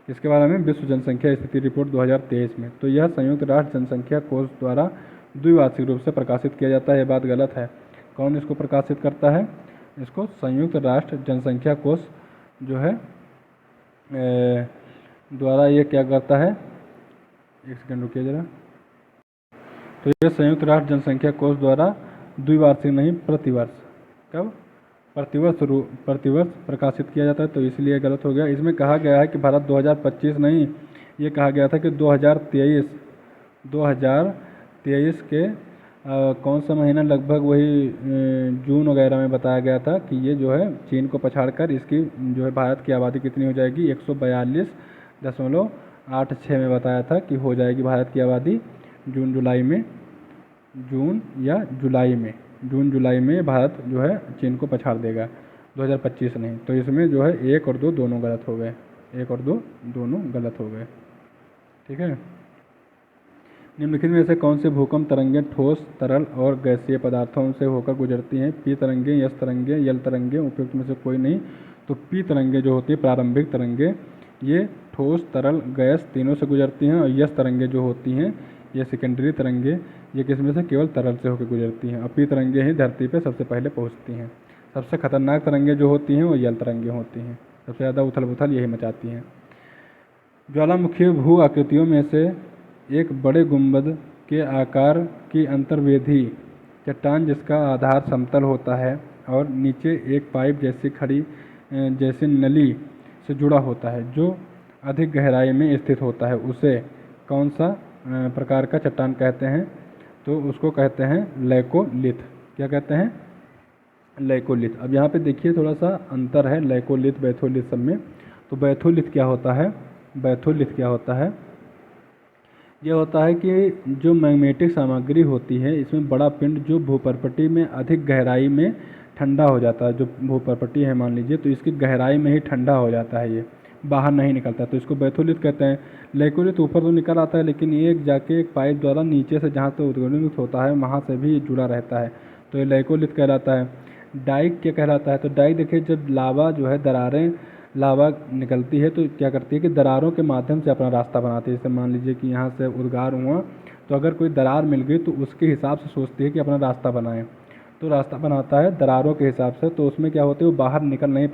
इसके बारे में विश्व जनसंख्या स्थिति रिपोर्ट 2023 में। तो यह संयुक्त राष्ट्र जनसंख्या कोष द्वारा द्विवार्षिक रूप से प्रकाशित किया जाता है, यह बात गलत है। कौन इसको प्रकाशित करता है? इसको संयुक्त राष्ट्र जनसंख्या कोष जो है द्वारा ये क्या करता है? एक सेकंड रुकिए जरा। तो ये संयुक्त राष्ट्र जनसंख्या कोष द्वारा द्विवार्षिक नहीं, प्रतिवर्ष, कब? प्रतिवर्ष प्रकाशित किया जाता है, तो इसलिए गलत हो गया। इसमें कहा गया है कि भारत 2025 नहीं, ये कहा गया था कि 2023 के कौन सा महीना, लगभग वही जून वगैरह में बताया गया था कि ये जो है चीन को पछाड़कर इसकी जो है भारत की आबादी कितनी हो जाएगी? 142.86 में बताया था कि हो जाएगी भारत की आबादी जून जुलाई में भारत जो है चीन को पछाड़ देगा। 2025 नहीं, तो इसमें जो है 1 और 2 दोनों गलत हो गए, 1 और 2 दोनों गलत हो गए। ठीक है, निम्नलिखित में से कौन से भूकंप तरंगें ठोस, तरल और गैसीय पदार्थों से होकर गुजरती हैं? पी तरंगें, एस तरंगें, यल तरंगें, उपयुक्त में से कोई नहीं। तो पी तरंगें जो होती है, प्रारंभिक तरंगें, ये ठोस, तरल, गैस तीनों से गुजरती हैं, और यस तरंगें जो होती हैं ये सेकेंडरी तरंगें, ये किसमें से? केवल तरल से होकर गुजरती हैं, और पी तरंगें ही धरती पर सबसे पहले पहुँचती हैं। सबसे खतरनाक तरंगें जो होती हैं वो यल तरंगें होती हैं, सबसे ज़्यादा उथल पुथल यही मचाती हैं। ज्वालामुखी भू आकृतियों में से एक बड़े गुंबद के आकार की अंतर्वेधी चट्टान जिसका आधार समतल होता है और नीचे एक पाइप जैसी नली से जुड़ा होता है, जो अधिक गहराई में स्थित होता है, उसे कौन सा प्रकार का चट्टान कहते हैं? तो उसको कहते हैं लैकोलिथ। क्या कहते हैं? लैकोलिथ। अब यहाँ पे देखिए थोड़ा सा अंतर है लैकोलिथ बैथोलिथ सब में। तो बैथोलिथ क्या होता है? यह होता है कि जो मैग्नेटिक सामग्री होती है, इसमें बड़ा पिंड जो भूपर्पटी में अधिक गहराई में ठंडा हो जाता है, जो भूपर्पटी है मान लीजिए, तो इसकी गहराई में ही ठंडा हो जाता है, ये बाहर नहीं निकलता, तो इसको बैथोलिथ कहते हैं। लैकोलिथ ऊपर तो निकल आता है, लेकिन ये जाके एक पाइप द्वारा नीचे से जहाँ से उद्गलित होता है वहाँ से भी जुड़ा रहता है, तो ये लैकोलिथ कहलाता है। डाइक क्या कहलाता है? तो डाइक देखिए, जब लावा जो है लावा निकलती है तो क्या करती है कि दरारों के माध्यम से अपना रास्ता बनाती है। जैसे मान लीजिए कि यहाँ से उद्गार हुआ, तो अगर कोई दरार मिल गई तो उसके हिसाब से सोचती है कि अपना रास्ता बनाए, तो रास्ता बनाता है दरारों के हिसाब से। तो उसमें क्या होती है, वो बाहर निकल नहीं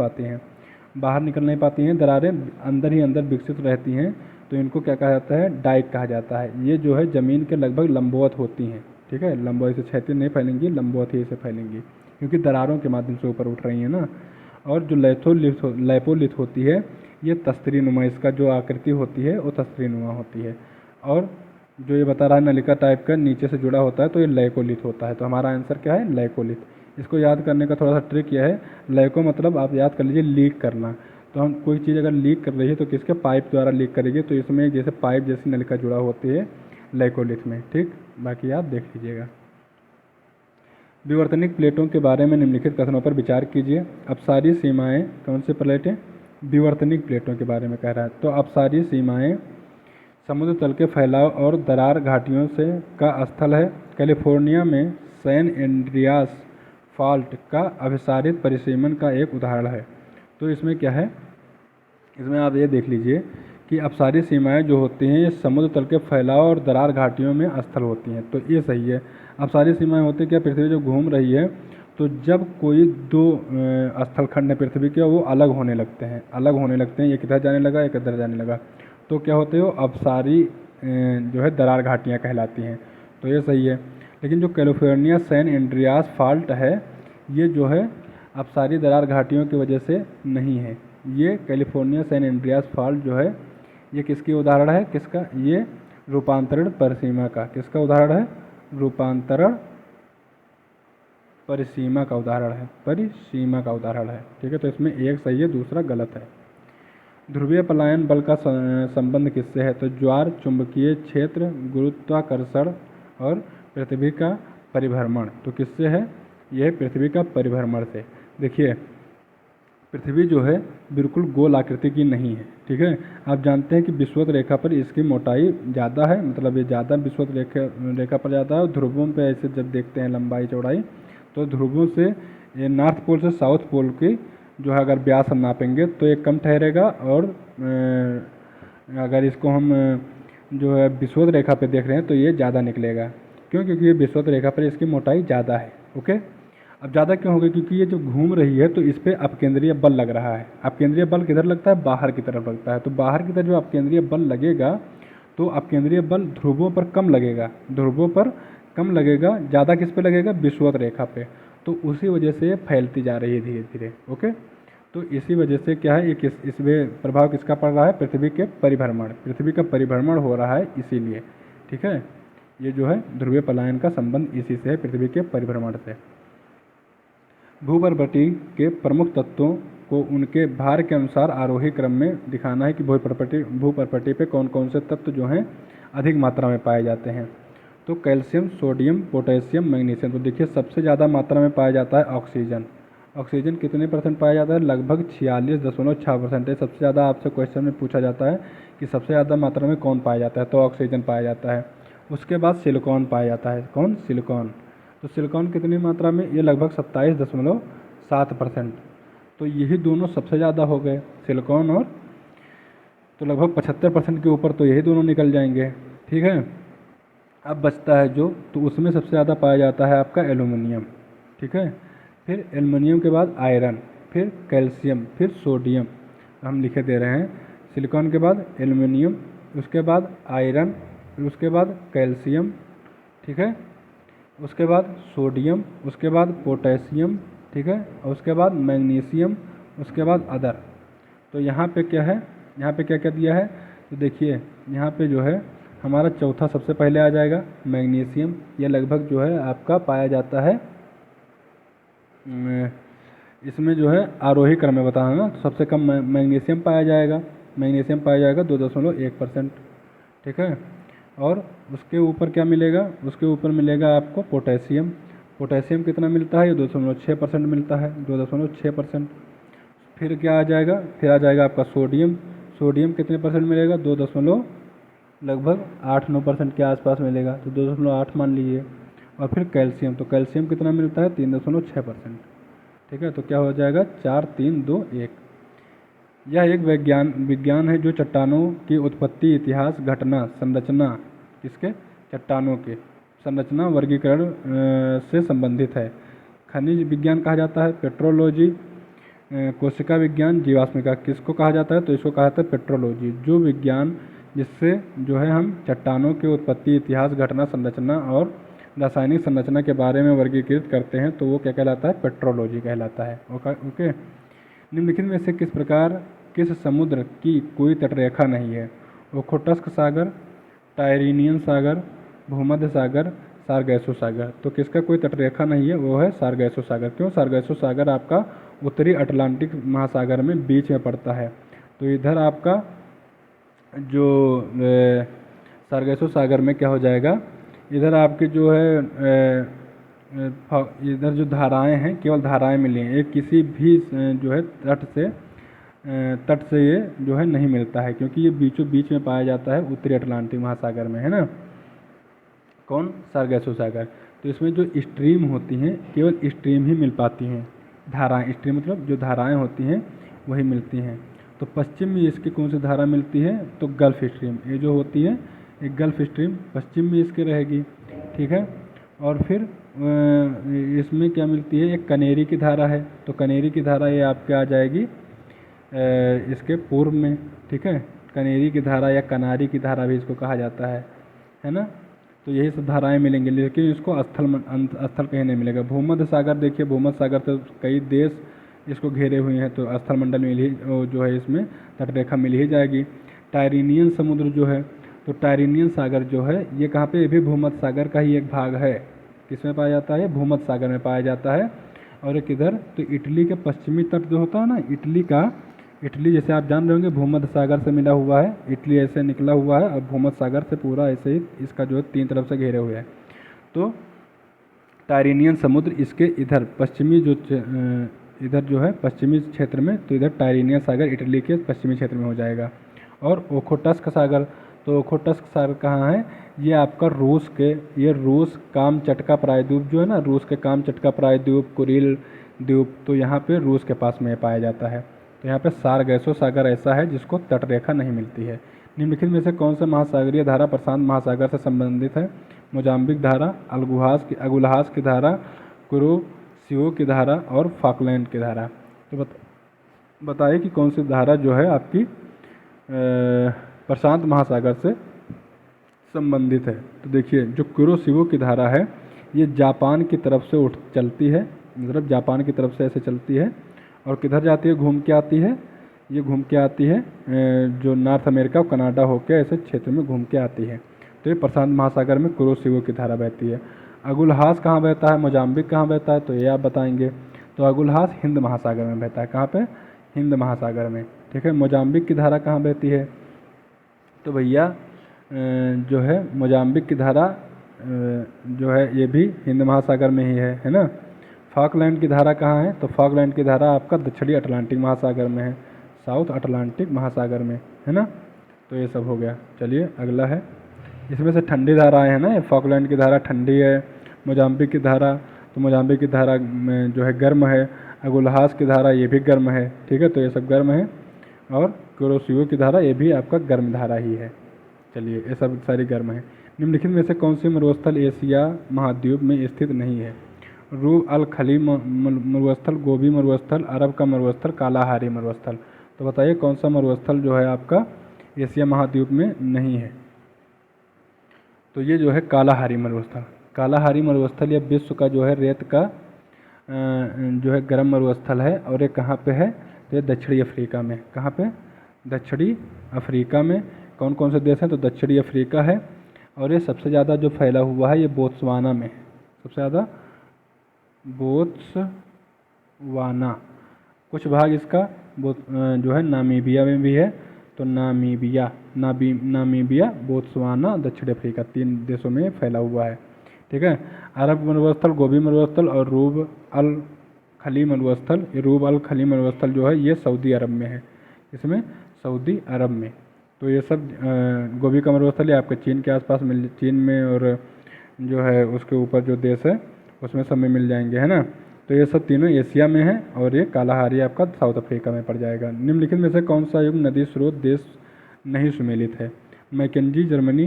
पाती हैं, दरारें अंदर ही अंदर विकसित रहती हैं, तो इनको क्या कहा जाता है? डाइक कहा जाता है। ये जो है ज़मीन के लगभग लंबवत होती हैं, ठीक है, लंबवत से क्षैतिज नहीं फैलेंगी, लंबवत ही से फैलेंगी, क्योंकि दरारों के माध्यम से ऊपर उठ रही हैं ना। और जो लैपोलिथ होती है, ये तस्तरीनुमा, इसका जो आकृति होती है वो तस्तरीनुमा होती है। और जो ये बता रहा है नलिका टाइप का नीचे से जुड़ा होता है तो ये लैकोलिथ होता है। तो हमारा आंसर क्या है? लैकोलिथ। इसको याद करने का थोड़ा सा ट्रिक यह है, लैको मतलब आप याद कर लीजिए लीक करना। तो हम कोई चीज़ अगर लीक कर रही है तो किसके पाइप द्वारा लीक करेगी, तो इसमें जैसे पाइप जैसी नलिका जुड़ा होती है लैकोलिथ में। ठीक, बाकी आप देख लीजिएगा। विवर्तनिक प्लेटों के बारे में निम्नलिखित कथनों पर विचार कीजिए। अपसारी सीमाएं कौन सी प्लेटें? विवर्तनिक प्लेटों के बारे में कह रहा है। तो अपसारी सीमाएं समुद्र तल के फैलाव और दरार घाटियों से का स्थल है। कैलिफोर्निया में सैन एंड्रियास फॉल्ट का अभिसारित परिसीमन का एक उदाहरण है। तो इसमें क्या है, इसमें आप ये देख लीजिए कि अपसारी सीमाएं जो होती हैं ये समुद्र तल के फैलाव और दरार घाटियों में स्थल होती हैं। तो ये सही है। अपसारी सीमाएं होती क्या, पृथ्वी जो घूम रही है तो जब कोई दो स्थलखंड है पृथ्वी के वो अलग होने लगते हैं, ये किधर जाने लगा, एक इधर जाने लगा, तो क्या होते हैं वो अपसारी जो है दरार घाटियाँ कहलाती हैं। तो ये सही है। लेकिन जो कैलिफोर्निया सैन एंड्रियास फॉल्ट है ये जो है अपसारी दरार घाटियों की वजह से नहीं है। ये कैलिफोर्निया सैन एंड्रियास फॉल्ट जो है ये किसकी उदाहरण है? किसका? ये रूपांतरण परिसीमा का। किसका उदाहरण है? रूपांतरण परिसीमा का उदाहरण है। परिसीमा का उदाहरण है। ठीक है, तो इसमें एक सही है, दूसरा गलत है। ध्रुवीय पलायन बल का संबंध किससे है? तो ज्वार, चुंबकीय क्षेत्र, गुरुत्वाकर्षण और पृथ्वी का परिभ्रमण। तो किससे है? यह पृथ्वी का परिभ्रमण से। देखिए पृथ्वी जो है बिल्कुल गोल आकृति की नहीं है। ठीक है, आप जानते हैं कि विषुवत रेखा पर इसकी मोटाई ज़्यादा है, मतलब ये ज़्यादा विषुवत रेखा पर ज़्यादा है। और ध्रुवों पे ऐसे जब देखते हैं लंबाई चौड़ाई, तो ध्रुवों से ये नॉर्थ पोल से साउथ पोल की जो है अगर व्यास हम नापेंगे तो ये कम ठहरेगा। और अगर इसको हम जो है विषुवत रेखा पे देख रहे हैं तो ये ज़्यादा निकलेगा। क्यों? क्योंकि ये विषुवत रेखा पर इसकी मोटाई ज़्यादा है। ओके, अब ज़्यादा क्यों होगी? क्योंकि ये जो घूम रही है तो इस पर अपकेंद्रीय बल लग रहा है। अपकेंद्रीय बल किधर लगता है? बाहर की तरफ लगता है। तो बाहर की तरफ जो अपकेंद्रीय बल लगेगा तो अपकेंद्रीय बल ध्रुवों पर कम लगेगा, ज़्यादा किस पे लगेगा? विषुवत रेखा पे। तो उसी वजह से ये फैलती जा रही है धीरे धीरे। ओके, तो इसी वजह से क्या है, इसमें प्रभाव किसका पड़ रहा है? पृथ्वी के परिभ्रमण, पृथ्वी का परिभ्रमण हो रहा है इसीलिए। ठीक है, ये जो है ध्रुवीय पलायन का संबंध इसी से है, पृथ्वी के परिभ्रमण से। भूपर्पटी के प्रमुख तत्वों को उनके भार के अनुसार आरोही क्रम में दिखाना है कि भूपर्पटी पे कौन कौन से तत्व जो हैं अधिक मात्रा में पाए जाते हैं। तो कैल्शियम, सोडियम, पोटेशियम, मैग्नीशियम। तो देखिए सबसे ज़्यादा मात्रा में पाया जाता है ऑक्सीजन। ऑक्सीजन कितने % पाया जाता है? लगभग 46.6% है। सबसे ज़्यादा आपसे क्वेश्चन में पूछा जाता है कि सबसे ज़्यादा मात्रा में कौन पाया जाता है, तो ऑक्सीजन पाया जाता है। उसके बाद सिलिकॉन पाया जाता है। कौन? सिलिकॉन। तो सिलिकॉन कितनी मात्रा में? ये लगभग 27.7%। तो यही दोनों सबसे ज़्यादा हो गए, सिलिकॉन और, तो लगभग 75% के ऊपर तो यही दोनों निकल जाएंगे। ठीक है, अब बचता है जो, तो उसमें सबसे ज़्यादा पाया जाता है आपका एल्युमिनियम। ठीक है, फिर एल्युमिनियम के बाद आयरन, फिर कैल्शियम, फिर सोडियम। हम लिखे दे रहे हैं, सिलिकॉन के बाद एल्युमिनियम, उसके बाद आयरन, उसके बाद कैल्शियम। ठीक है, उसके बाद सोडियम, उसके बाद पोटेशियम। ठीक है, और उसके बाद मैग्नीशियम, उसके बाद अदर। तो यहाँ पे क्या है, यहाँ पे क्या क्या दिया है? तो देखिए यहाँ पे जो है हमारा चौथा सबसे पहले आ जाएगा मैग्नीशियम। यह लगभग जो है आपका पाया जाता है, इसमें जो है आरोही क्रम में बताना ना, तो सबसे कम मैग्नीशियम पाया जाएगा। 2.1%। ठीक है, और उसके ऊपर क्या मिलेगा? उसके ऊपर मिलेगा आपको पोटेशियम। पोटेशियम कितना मिलता है? ये 2.6% मिलता है, 2.6%। फिर क्या आ जाएगा? फिर आ जाएगा आपका सोडियम। सोडियम कितने % मिलेगा? 2.8-9% के आसपास मिलेगा, तो 2.8 मान लीजिए। और फिर कैल्शियम, तो कैल्शियम कितना मिलता है? 3.6%। ठीक है, तो क्या हो जाएगा? 4, 3, 2, 1। यह एक विज्ञान है जो चट्टानों की उत्पत्ति, इतिहास, घटना, संरचना, किसके? चट्टानों के संरचना, वर्गीकरण से संबंधित है। खनिज विज्ञान कहा जाता है, पेट्रोलॉजी। कोशिका विज्ञान, जीवाश्मिका, किसको कहा जाता है? तो इसको कहा जाता है पेट्रोलॉजी। जो विज्ञान जिससे जो है हम चट्टानों की उत्पत्ति, इतिहास, घटना, संरचना और रासायनिक संरचना के बारे में वर्गीकृत करते हैं, तो वो क्या कहलाता है? पेट्रोलॉजी कहलाता है। ओके, निम्नलिखित में से किस प्रकार किस समुद्र की कोई तटरेखा नहीं है? ओखोटस्क सागर, टायरीनियन सागर, भूमध्य सागर, सारगैसो सागर। तो किसका कोई तटरेखा नहीं है? वो है सारगैसो सागर। क्यों? सारगैसो सागर आपका उत्तरी अटलांटिक महासागर में बीच में पड़ता है। तो इधर आपका जो सारगैसो सागर में क्या हो जाएगा, इधर आपके जो है इधर जो धाराएं हैं केवल धाराएं मिली हैं, एक किसी भी जो है तट से ये जो है नहीं मिलता है, क्योंकि ये बीचों बीच में पाया जाता है उत्तरी अटलांटिक महासागर में, है ना। कौन? सारगैसो सागर। तो इसमें जो स्ट्रीम होती हैं केवल स्ट्रीम ही मिल पाती हैं, धाराएं। स्ट्रीम मतलब जो धाराएं होती हैं वही मिलती हैं। तो पश्चिम में इसकी कौन सी धारा मिलती है? तो गल्फ स्ट्रीम। ये जो होती है एक गल्फ स्ट्रीम पश्चिम में इसके रहेगी, ठीक है। और फिर इसमें क्या मिलती है? एक कनेरी की धारा है। तो कनेरी की धारा ये आपके आ जाएगी इसके पूर्व में, ठीक है। कनेरी की धारा या कनारी की धारा भी इसको कहा जाता है ना। तो यही सब धाराएं मिलेंगी, लेकिन इसको स्थल कहीं नहीं मिलेगा। भूमध्य सागर देखिए, भूमध्य सागर से कई देश इसको घेरे हुए हैं, तो स्थल मंडल मिल ही जो है इसमें तटरेखा मिल ही जाएगी। टायरीनियन समुद्र जो है, तो टायरीनियन सागर जो है ये कहाँ पे? ये भी भूमध्य सागर का ही एक भाग है। किसमें पाया जाता है? भूमध्य सागर में पाया जाता है। और एक इधर तो इटली के पश्चिमी तट जो होता है ना, इटली जैसे आप जान रहे होंगे भूमध्य सागर से मिला हुआ है, इटली ऐसे निकला हुआ है और भूमध्य सागर से पूरा ऐसे ही इसका जो है 3 तरफ से घेरे हुए है। तो टायरीनियन समुद्र इसके इधर पश्चिमी इधर जो है पश्चिमी क्षेत्र में, तो इधर टायरीनियन सागर इटली के पश्चिमी क्षेत्र में हो जाएगा। और ओखोटस्क सागर, तो ओखोटस्क सागर कहाँ है? ये आपका रूस कामचटका प्रायद्वीप जो है ना, रूस के कामचटका प्रायद्वीप, कुरिल द्वीप, तो यहाँ पे रूस के पास में पाया जाता है। तो यहाँ पे सारगैसो सागर ऐसा है जिसको तटरेखा नहीं मिलती है। निम्नलिखित में से कौन सा महासागरीय धारा प्रशांत महासागर से संबंधित है? मोजाम्बिक धारा, अगुलहास की धारा, कुरोशिओ की धारा और फॉकलैंड की धारा। तो बताइए कि कौन सी धारा जो है आपकी प्रशांत महासागर से संबंधित है। तो देखिए जो कुरोशिओ की धारा है ये जापान की तरफ से चलती है, मतलब जापान की तरफ से ऐसे चलती है और किधर जाती है? घूम के आती है, ये घूम के आती है जो नॉर्थ अमेरिका और कनाडा होकर ऐसे क्षेत्र में घूम के आती है। तो ये प्रशांत महासागर में कुरोशिओ की धारा बहती है। अगुलहास कहाँ बहता है? मोजाम्बिक कहाँ बहता है? तो ये आप बताएंगे। तो अगुलहास हिंद महासागर में बहता है। कहाँ पे? हिंद महासागर में, ठीक है। मोजाम्बिक की धारा कहाँ बहती है? तो भैया जो है मोजाम्बिक की धारा जो है ये भी हिंद महासागर में ही है ना। फॉकलैंड की धारा कहाँ है? तो फॉकलैंड की धारा आपका दक्षिणी अटलांटिक महासागर में है, साउथ अटलांटिक महासागर में, है ना। तो ये सब हो गया। चलिए अगला है, इसमें से ठंडी धाराएं हैं ना, फॉकलैंड की धारा ठंडी है, मोजाम्बिक की धारा, तो मोजाम्बिक की धारा में जो है गर्म है, अगुलहास की धारा ये भी गर्म है, ठीक है। तो ये सब गर्म है और कुरोशिओ की धारा ये भी आपका गर्म धारा ही है। चलिए ये सब सारी गर्म है। निम्नलिखित में से कौन सी मरुस्थल एशिया महाद्वीप में स्थित नहीं है? रूब अल खली मरुस्थल, गोबी मरुस्थल, अरब का मरुस्थल, कालाहारी मरुस्थल। तो बताइए कौन सा मरुस्थल जो है आपका एशिया महाद्वीप में नहीं है? तो ये जो है कालाहारी मरुस्थल। कालाहारी मरुस्थल ये विश्व का जो है रेत का जो है गर्म मरुस्थल है और ये कहाँ पे है? तो ये दक्षिणी अफ्रीका में। कहाँ पे? दक्षिणी अफ्रीका में। कौन कौन से देश हैं? तो दक्षिणी अफ्रीका है और ये सबसे ज़्यादा जो फैला हुआ है ये बोत्सवाना में, सबसे ज़्यादा बोत्सवाना। कुछ भाग इसका जो है नामीबिया में भी है। तो नामीबिया, बोत्सवाना, दक्षिण अफ्रीका 3 देशों में फैला हुआ है, ठीक है। अरब मरुस्थल, गोबी मरुस्थल और रूब अल खली मरुस्थल। ये रूब अल खली मरुस्थल जो है ये सऊदी अरब में है। इसमें सऊदी अरब में। तो ये सब गोबी का मरुस्थल है आपके चीन के आसपास चीन में और जो है उसके ऊपर जो देश है उसमें सब में मिल जाएंगे, है ना। तो ये सब तीनों एशिया में है और ये कालाहारी आपका साउथ अफ्रीका में पड़ जाएगा। निम्नलिखित में से कौन सा युग नदी स्रोत देश नहीं सुमेलित है? मैकेंजी जर्मनी,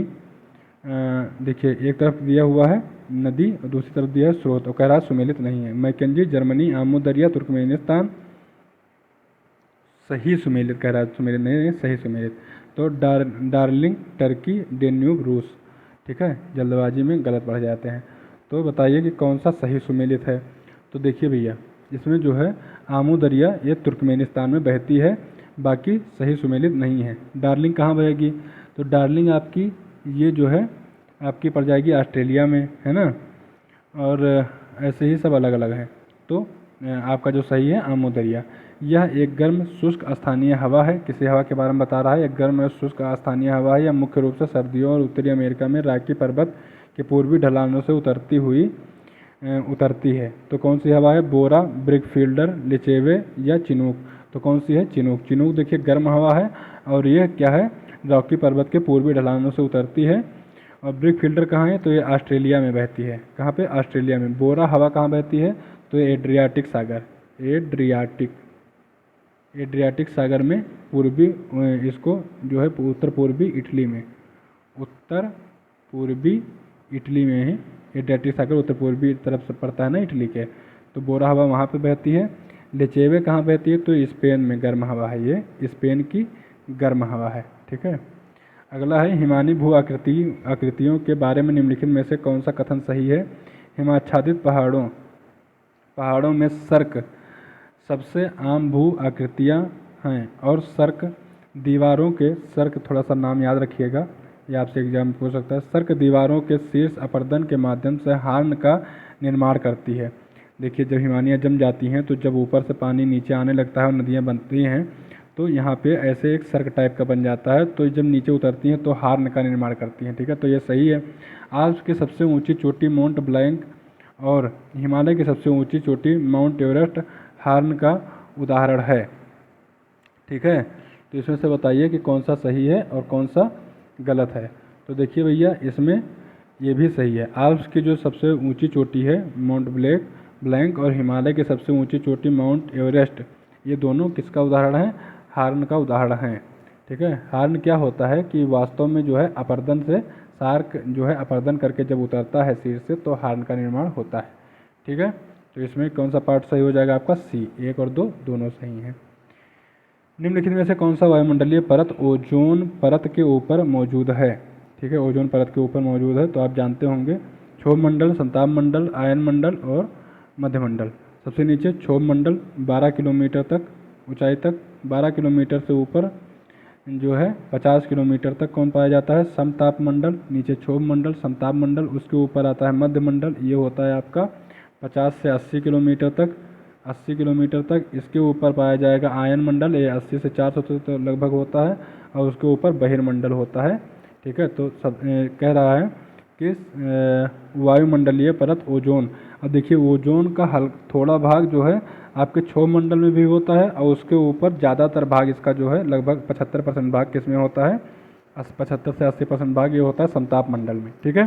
देखिए एक तरफ दिया हुआ है नदी और दूसरी तरफ दिया है स्रोत और कह रहा है सुमेलित नहीं है। मैकेंजी जर्मनी, आमू दरिया तुर्कमेनिस्तान, सही सुमेलित कह रहा है, सुमेलित नहीं है, सही सुमेलित। तो डार्लिंग टर्की, डेन्यूब रूस, ठीक है। जल्दबाजी में गलत पढ़ जाते हैं। तो बताइए कि कौन सा सही सुमेलित है? तो देखिए भैया इसमें जो है आमू दरिया ये तुर्कमेनिस्तान में बहती है, बाकी सही सुमेलित नहीं है। डार्लिंग कहाँ बहेगी? तो डार्लिंग आपकी ये जो है आपकी पड़ जाएगी ऑस्ट्रेलिया में, है ना। और ऐसे ही सब अलग अलग हैं। तो आपका जो सही है आमो दरिया। यह एक गर्म शुष्क स्थानीय हवा है। किसी हवा के बारे में बता रहा है। एक गर्म और शुष्क स्थानीय हवा है। यह मुख्य रूप से सर्दियों और उत्तरी अमेरिका में रॉकी पर्वत के पूर्वी ढलानों से उतरती है। तो कौन सी हवा है? बोरा, ब्रिकफील्डर, लिचेवे या चिनूक? तो कौन सी है? चिनूक। चिनूक देखिए गर्म हवा है और यह क्या है? रॉकी पर्वत के पूर्वी ढलानों से उतरती है। और ब्रिकफील्डर कहाँ है? तो ये ऑस्ट्रेलिया में बहती है। कहाँ पे? ऑस्ट्रेलिया में। बोरा हवा कहाँ बहती है? तो ये एड्रियाटिक सागर, एड्रियाटिक सागर में पूर्वी, इसको जो है उत्तर पूर्वी इटली में, उत्तर पूर्वी इटली में है। एड्रियाटिक सागर उत्तर पूर्वी तरफ से पड़ता है ना इटली के, तो बोरा हवा वहाँ पे बहती है। लिचेवे कहाँ बहती है? तो स्पेन में गर्म हवा है, ये स्पेन की गर्म हवा है। ठीक है। अगला है हिमानी भू आकृतियों के बारे में निम्नलिखित में से कौन सा कथन सही है? हिमाच्छादित पहाड़ों में सर्क सबसे आम भू आकृतियाँ हैं और सर्क दीवारों के, सर्क थोड़ा सा नाम याद रखिएगा, ये आपसे एग्जाम में पूछ सकता है। सर्क दीवारों के शीर्ष अपर्दन के माध्यम से हार्न का निर्माण करती है। देखिए जब हिमानियाँ जम जाती हैं तो जब ऊपर से पानी नीचे आने लगता है और नदियाँ बनती हैं तो यहाँ पे ऐसे एक सर्क टाइप का बन जाता है। तो जब नीचे उतरती हैं तो हार्न का निर्माण करती हैं। ठीक है, तो ये सही है। आल्प्स की सबसे ऊंची चोटी माउंट ब्लैंक और हिमालय की सबसे ऊंची चोटी माउंट एवरेस्ट हार्न का उदाहरण है। ठीक है, तो इसमें से बताइए कि कौन सा सही है और कौन सा गलत है। तो देखिए भैया इसमें ये भी सही है। आल्प्स की जो सबसे ऊंची चोटी है माउंट ब्लैंक और हिमालय की सबसे ऊंची चोटी माउंट एवरेस्ट, ये दोनों किसका उदाहरण है? हार्न का उदाहरण है। ठीक है, हार्न क्या होता है कि वास्तव में जो है अपर्दन से, शार्क जो है अपर्दन करके जब उतरता है शीर्ष से तो हार्न का निर्माण होता है। ठीक है, तो इसमें कौन सा पार्ट सही हो जाएगा आपका? सी। 1 और 2 दोनों सही हैं। निम्नलिखित में से कौन सा वायुमंडलीय परत ओजोन परत के ऊपर मौजूद है? ठीक है, ओजोन परत के ऊपर मौजूद है तो आप जानते होंगे। क्षोभ मंडल, संताप मंडल, आयन मंडल और मध्यमंडल। सबसे नीचे क्षोभ मंडल 12 किलोमीटर तक ऊंचाई तक, 12 किलोमीटर से ऊपर जो है 50 किलोमीटर तक कौन पाया जाता है? समताप मंडल। नीचे क्षोभ मंडल, समताप मंडल, उसके ऊपर आता है मध्य मंडल, ये होता है आपका 50 से 80 किलोमीटर तक, 80 किलोमीटर तक। इसके ऊपर पाया जाएगा आयन मंडल, ये 80 से 400 तक लगभग होता है और उसके ऊपर बहिर्मंडल होता है। ठीक है, तो सब कह रहा है कि वायुमंडलीय परत ओजोन। अब देखिए ओजोन का थोड़ा भाग जो है आपके क्षोभ मंडल में भी होता है और उसके ऊपर ज़्यादातर भाग इसका जो है लगभग 75% भाग किस में होता है? 75 से 80% भाग ये होता है समताप मंडल में। ठीक है,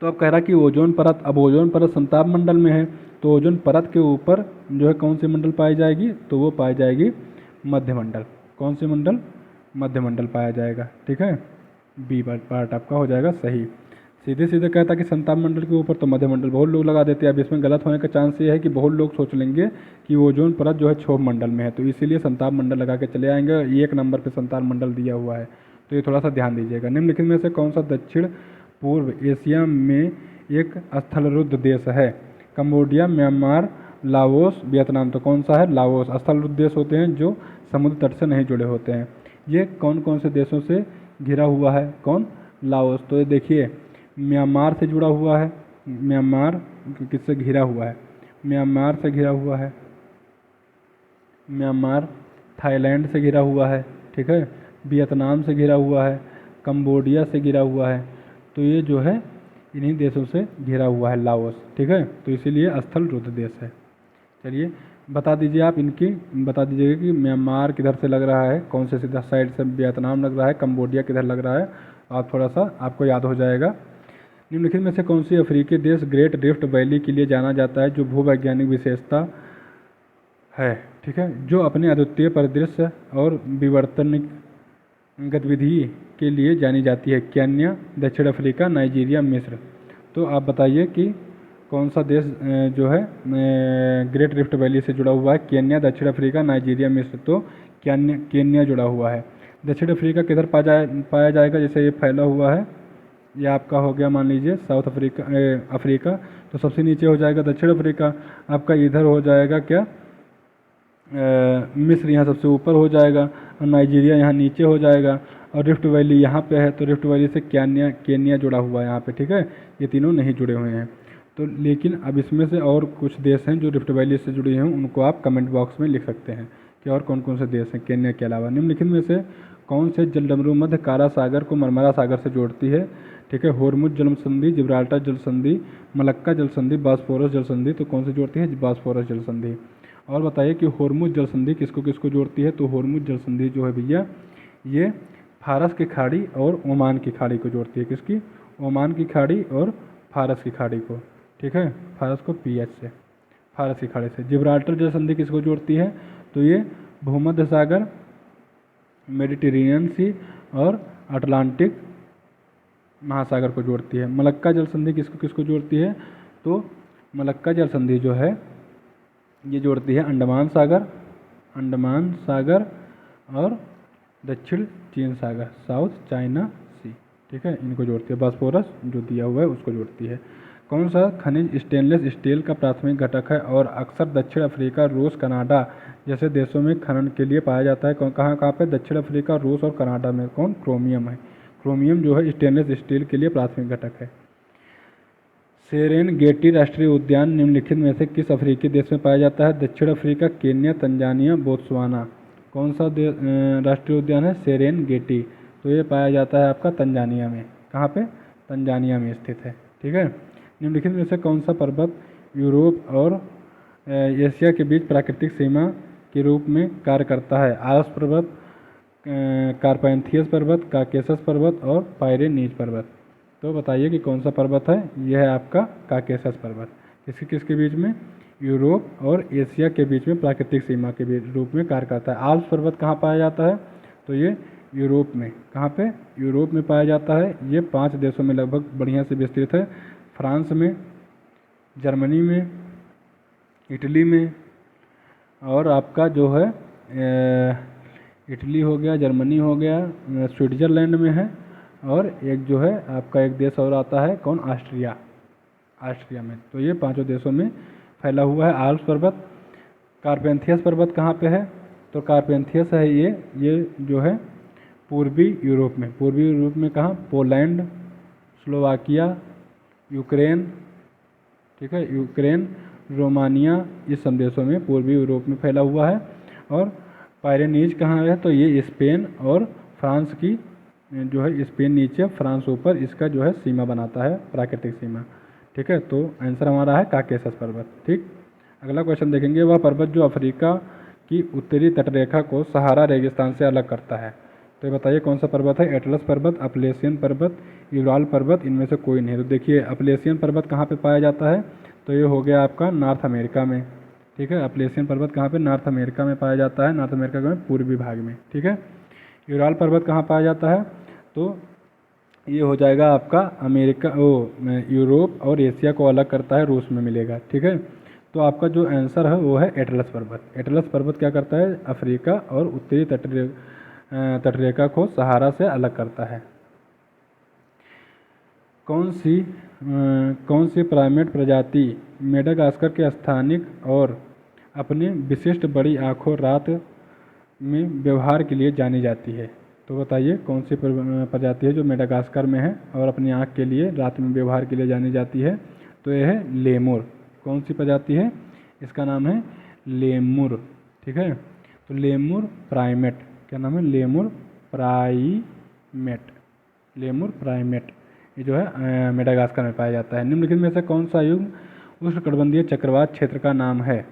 तो अब कह रहा है कि ओजोन परत, अब ओजोन परत समताप मंडल में है तो ओजोन परत के ऊपर जो है कौन सी मंडल पाई जाएगी? तो वो पाई जाएगी मध्यमंडल। कौन सी मंडल? मध्यमंडल पाया जाएगा। ठीक है, बी पार्ट आपका हो जाएगा सही। सीधे सीधे कहता कि संताप मंडल के ऊपर तो मध्यमंडल बहुत लोग लगा देते हैं। अब इसमें गलत होने का चांस ये है कि बहुत लोग सोच लेंगे कि ओजोन परत जो है क्षोभ मंडल में है तो इसीलिए संताप मंडल लगा के चले आएंगे। 1 नंबर पे संताप मंडल दिया हुआ है तो ये थोड़ा सा ध्यान दीजिएगा। निम्नलिखित में से कौन सा दक्षिण पूर्व एशिया में एक स्थलरुद्ध देश है? Cambodia, Myanmar, Laos, Vietnam. तो कौन सा है? लाओस। स्थलरुद्ध देश होते हैं जो समुद्र तट से नहीं जुड़े होते हैं। ये कौन कौन से देशों से घिरा हुआ है? कौन? लाओस। तो ये देखिए म्यांमार से जुड़ा हुआ है। म्यांमार किससे घिरा हुआ है? म्यांमार से घिरा हुआ है। म्यांमार थाईलैंड से घिरा हुआ है। ठीक है, वियतनाम से घिरा हुआ है, कंबोडिया से घिरा हुआ है। तो ये जो है इन्हीं देशों से घिरा हुआ है लाओस। ठीक है, तो इसीलिए स्थल रुद्ध देश है। चलिए बता दीजिए आप इनकी, बता दीजिएगा कि म्यांमार किधर से लग रहा है, कौन से सीधा साइड से वियतनाम लग रहा है, कंबोडिया किधर लग रहा है। आप थोड़ा सा आपको याद हो जाएगा। निम्नलिखित में से कौन सी अफ्रीकी देश ग्रेट रिफ्ट वैली के लिए जाना जाता है जो भूवैज्ञानिक विशेषता है? ठीक है, जो अपने अद्वितीय परिदृश्य और विवर्तनिक गतिविधि के लिए जानी जाती है? केन्या, दक्षिण अफ्रीका, नाइजीरिया, मिस्र। तो आप बताइए कि कौन सा देश जो है ग्रेट रिफ्ट वैली से जुड़ा हुआ है? केन्या, दक्षिण अफ्रीका, नाइजीरिया, मिस्र। तो केन्या जुड़ा हुआ है। दक्षिण अफ्रीका किधर पाया जाएगा? जैसे ये फैला हुआ है, ये आपका हो गया मान लीजिए साउथ अफ्रीका, तो सबसे नीचे हो जाएगा दक्षिण अफ्रीका। आपका इधर हो जाएगा क्या? मिस्र यहाँ सबसे ऊपर हो जाएगा और नाइजीरिया यहाँ नीचे हो जाएगा और रिफ्ट वैली यहाँ पे है, तो रिफ्ट वैली से केन्या जुड़ा हुआ है यहाँ पे, ठीक है। ये तीनों नहीं जुड़े हुए हैं। तो लेकिन अब इसमें से और कुछ देश हैं जो रिफ्ट वैली से जुड़े हैं, उनको आप कमेंट बॉक्स में लिख सकते हैं कि और कौन कौन से देश हैं केन्या के अलावा। निम्नलिखित में से कौन से जलडमरू मध्य कारा सागर को मरमरा सागर से जोड़ती है, ठीक है। होर्मुज जल संधि, जिब्राल्टर जल संधि, मलक्का जल संधि, बॉस्फोरस जल संधि, तो कौन से जोड़ती है, बॉस्फोरस जल संधि। और बताइए कि होर्मुज जल संधि किसको किसको जोड़ती है, तो होर्मुज जल संधि जो है भैया ये फारस की खाड़ी और ओमान की खाड़ी को जोड़ती है। किसकी, ओमान की खाड़ी और फारस की खाड़ी को, ठीक है। फारस को पीएच से, फारस की खाड़ी से। जिब्राल्टर जल संधि किसको जोड़ती है, तो ये भूमध्य सागर, मेडिटेरेनियन सी और अटलांटिक महासागर को जोड़ती है। मलक्का जल संधि किसको किसको जोड़ती है, तो मलक्का जल संधि जो है ये जोड़ती है अंडमान सागर और दक्षिण चीन सागर, साउथ चाइना सी, ठीक है, इनको जोड़ती है। बॉस्फोरस जो दिया हुआ है उसको जोड़ती है। कौन सा खनिज स्टेनलेस स्टील का प्राथमिक घटक है और अक्सर दक्षिण अफ्रीका, रूस, कनाडा जैसे देशों में खनन के लिए पाया जाता है। कहाँ कहाँ पे, दक्षिण अफ्रीका, रूस और कनाडा में। कौन, क्रोमियम है। क्रोमियम जो है स्टेनलेस स्टील के लिए प्राथमिक घटक है। सेरेनगेटी राष्ट्रीय उद्यान निम्नलिखित में से किस अफ्रीकी देश में पाया जाता है, दक्षिण अफ्रीका, केन्या, तंजानिया, बोत्सवाना। कौन सा राष्ट्रीय उद्यान है, सेरेनगेटी, तो ये पाया जाता है आपका तंजानिया में। कहाँ पे, तंजानिया में स्थित है, ठीक है। निम्नलिखित में से कौन सा पर्वत यूरोप और एशिया के बीच प्राकृतिक सीमा के रूप में कार्य करता है, आल्प्स पर्वत, कार्पाथियस पर्वत, काकेशस पर्वत और पायरेनीज पर्वत। तो बताइए कि कौन सा पर्वत है, यह है आपका काकेशस पर्वत। किसके किसके बीच में, यूरोप और एशिया के बीच में प्राकृतिक सीमा के रूप में कार्य करता है। आल्प्स पर्वत कहाँ पाया जाता है, तो ये यूरोप में। कहाँ पे, यूरोप में पाया जाता है। ये 5 देशों में लगभग बढ़िया से विस्तृत है, फ्रांस में, जर्मनी में, इटली में और आपका जो है इटली हो गया, जर्मनी हो गया, स्विट्ज़रलैंड में है और एक जो है आपका एक देश और आता है, कौन, ऑस्ट्रिया, ऑस्ट्रिया में। तो ये 5 देशों में फैला हुआ है आल्प्स पर्वत। कार्पेंथियस पर्वत कहाँ पे है, तो कार्पेंथियस है ये जो है पूर्वी यूरोप में। पूर्वी यूरोप में कहाँ, पोलैंड, स्लोवाकिया, यूक्रेन, ठीक है, यूक्रेन, रोमानिया, इस सब देशों में पूर्वी यूरोप में फैला हुआ है। और पायरेनीज कहाँ है, तो ये स्पेन और फ्रांस की जो है, स्पेन नीचे, फ्रांस ऊपर, इसका जो है सीमा बनाता है, प्राकृतिक सीमा, ठीक है। तो आंसर हमारा है काकेशस पर्वत, ठीक। अगला क्वेश्चन देखेंगे, वह पर्वत जो अफ्रीका की उत्तरी तटरेखा को सहारा रेगिस्तान से अलग करता है। तो ये बताइए कौन सा पर्वत है, एटलस पर्वत, अपलेशियन पर्वत, यूराल पर्वत, इनमें से कोई नहीं। तो देखिए अपलेशियन पर्वत कहाँ पे पाया जाता है, तो ये हो गया आपका नॉर्थ अमेरिका में, ठीक है। अपलेशियन पर्वत कहाँ पे, नॉर्थ अमेरिका में पाया जाता है, नॉर्थ अमेरिका में पूर्वी भाग में, ठीक है। यूराल पर्वत कहाँ पाया जाता है, तो ये हो जाएगा आपका अमेरिका, यूरोप और एशिया को अलग करता है, रूस में मिलेगा, ठीक है। तो आपका जो आंसर है वो है एटलस पर्वत। एटलस पर्वत क्या करता है, अफ्रीका और उत्तरी तटरेखा को सहारा से अलग करता है। कौन सी प्राइमेट प्रजाति मेडागास्कर के स्थानिक और अपने विशिष्ट बड़ी आँखों रात में व्यवहार के लिए जानी जाती है। तो बताइए कौन सी प्रजाति है जो मेडागास्कर में है और अपनी आँख के लिए रात में व्यवहार के लिए जानी जाती है, तो यह है लेमुर। कौन सी प्रजाति है, इसका नाम है लेमुर, ठीक है। तो लेमुर प्राइमेट, क्या नाम है, लेमुर प्राइमेट, लेमुर प्राइमेट, ये जो है मेडागास्कर में पाया जाता है। निम्नलिखित में से कौन सा युग उष्णकटिबंधीय चक्रवात क्षेत्र का नाम है,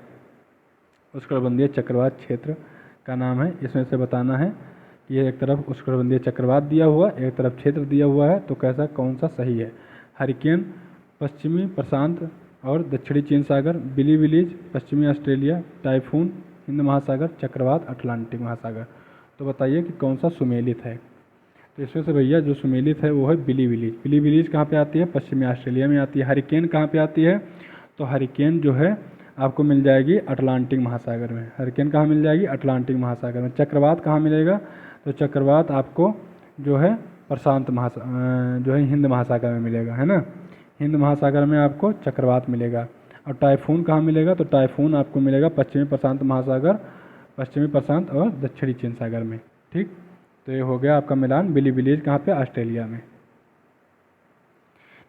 उष्णकटिबंधीय चक्रवात क्षेत्र का नाम है। इसमें से बताना है कि ये एक तरफ उष्णकटिबंधीय चक्रवात दिया हुआ, एक तरफ क्षेत्र दिया हुआ है, तो कैसा कौन सा सही है। हरिकेन, पश्चिमी प्रशांत और दक्षिणी चीन सागर, बिली विलीज, पश्चिमी ऑस्ट्रेलिया, टाइफून, हिंद महासागर, चक्रवात, अटलांटिक महासागर। तो बताइए कि कौन सा सुमेलित है। तो इसमें से भैया जो सुमेलित है वो है बिली विलीज। बिली विलीज कहाँ पे आती है, पश्चिमी ऑस्ट्रेलिया में आती है। हरिकेन कहाँ पे आती है, तो हरिकेन जो है आपको मिल जाएगी अटलांटिक महासागर में। हरिकेन कहाँ मिल जाएगी, अटलांटिक महासागर में। चक्रवात कहाँ मिलेगा, तो चक्रवात आपको जो है प्रशांत जो है हिंद महासागर में मिलेगा, है ना। हिंद महासागर में आपको चक्रवात मिलेगा। और टाइफून कहाँ मिलेगा, तो टाइफून आपको मिलेगा पश्चिमी प्रशांत महासागर पश्चिमी प्रशांत और दक्षिणी चीन सागर में। ठीक, तो ये हो गया आपका मिलान। बिली विलेज कहाँ पे? ऑस्ट्रेलिया में।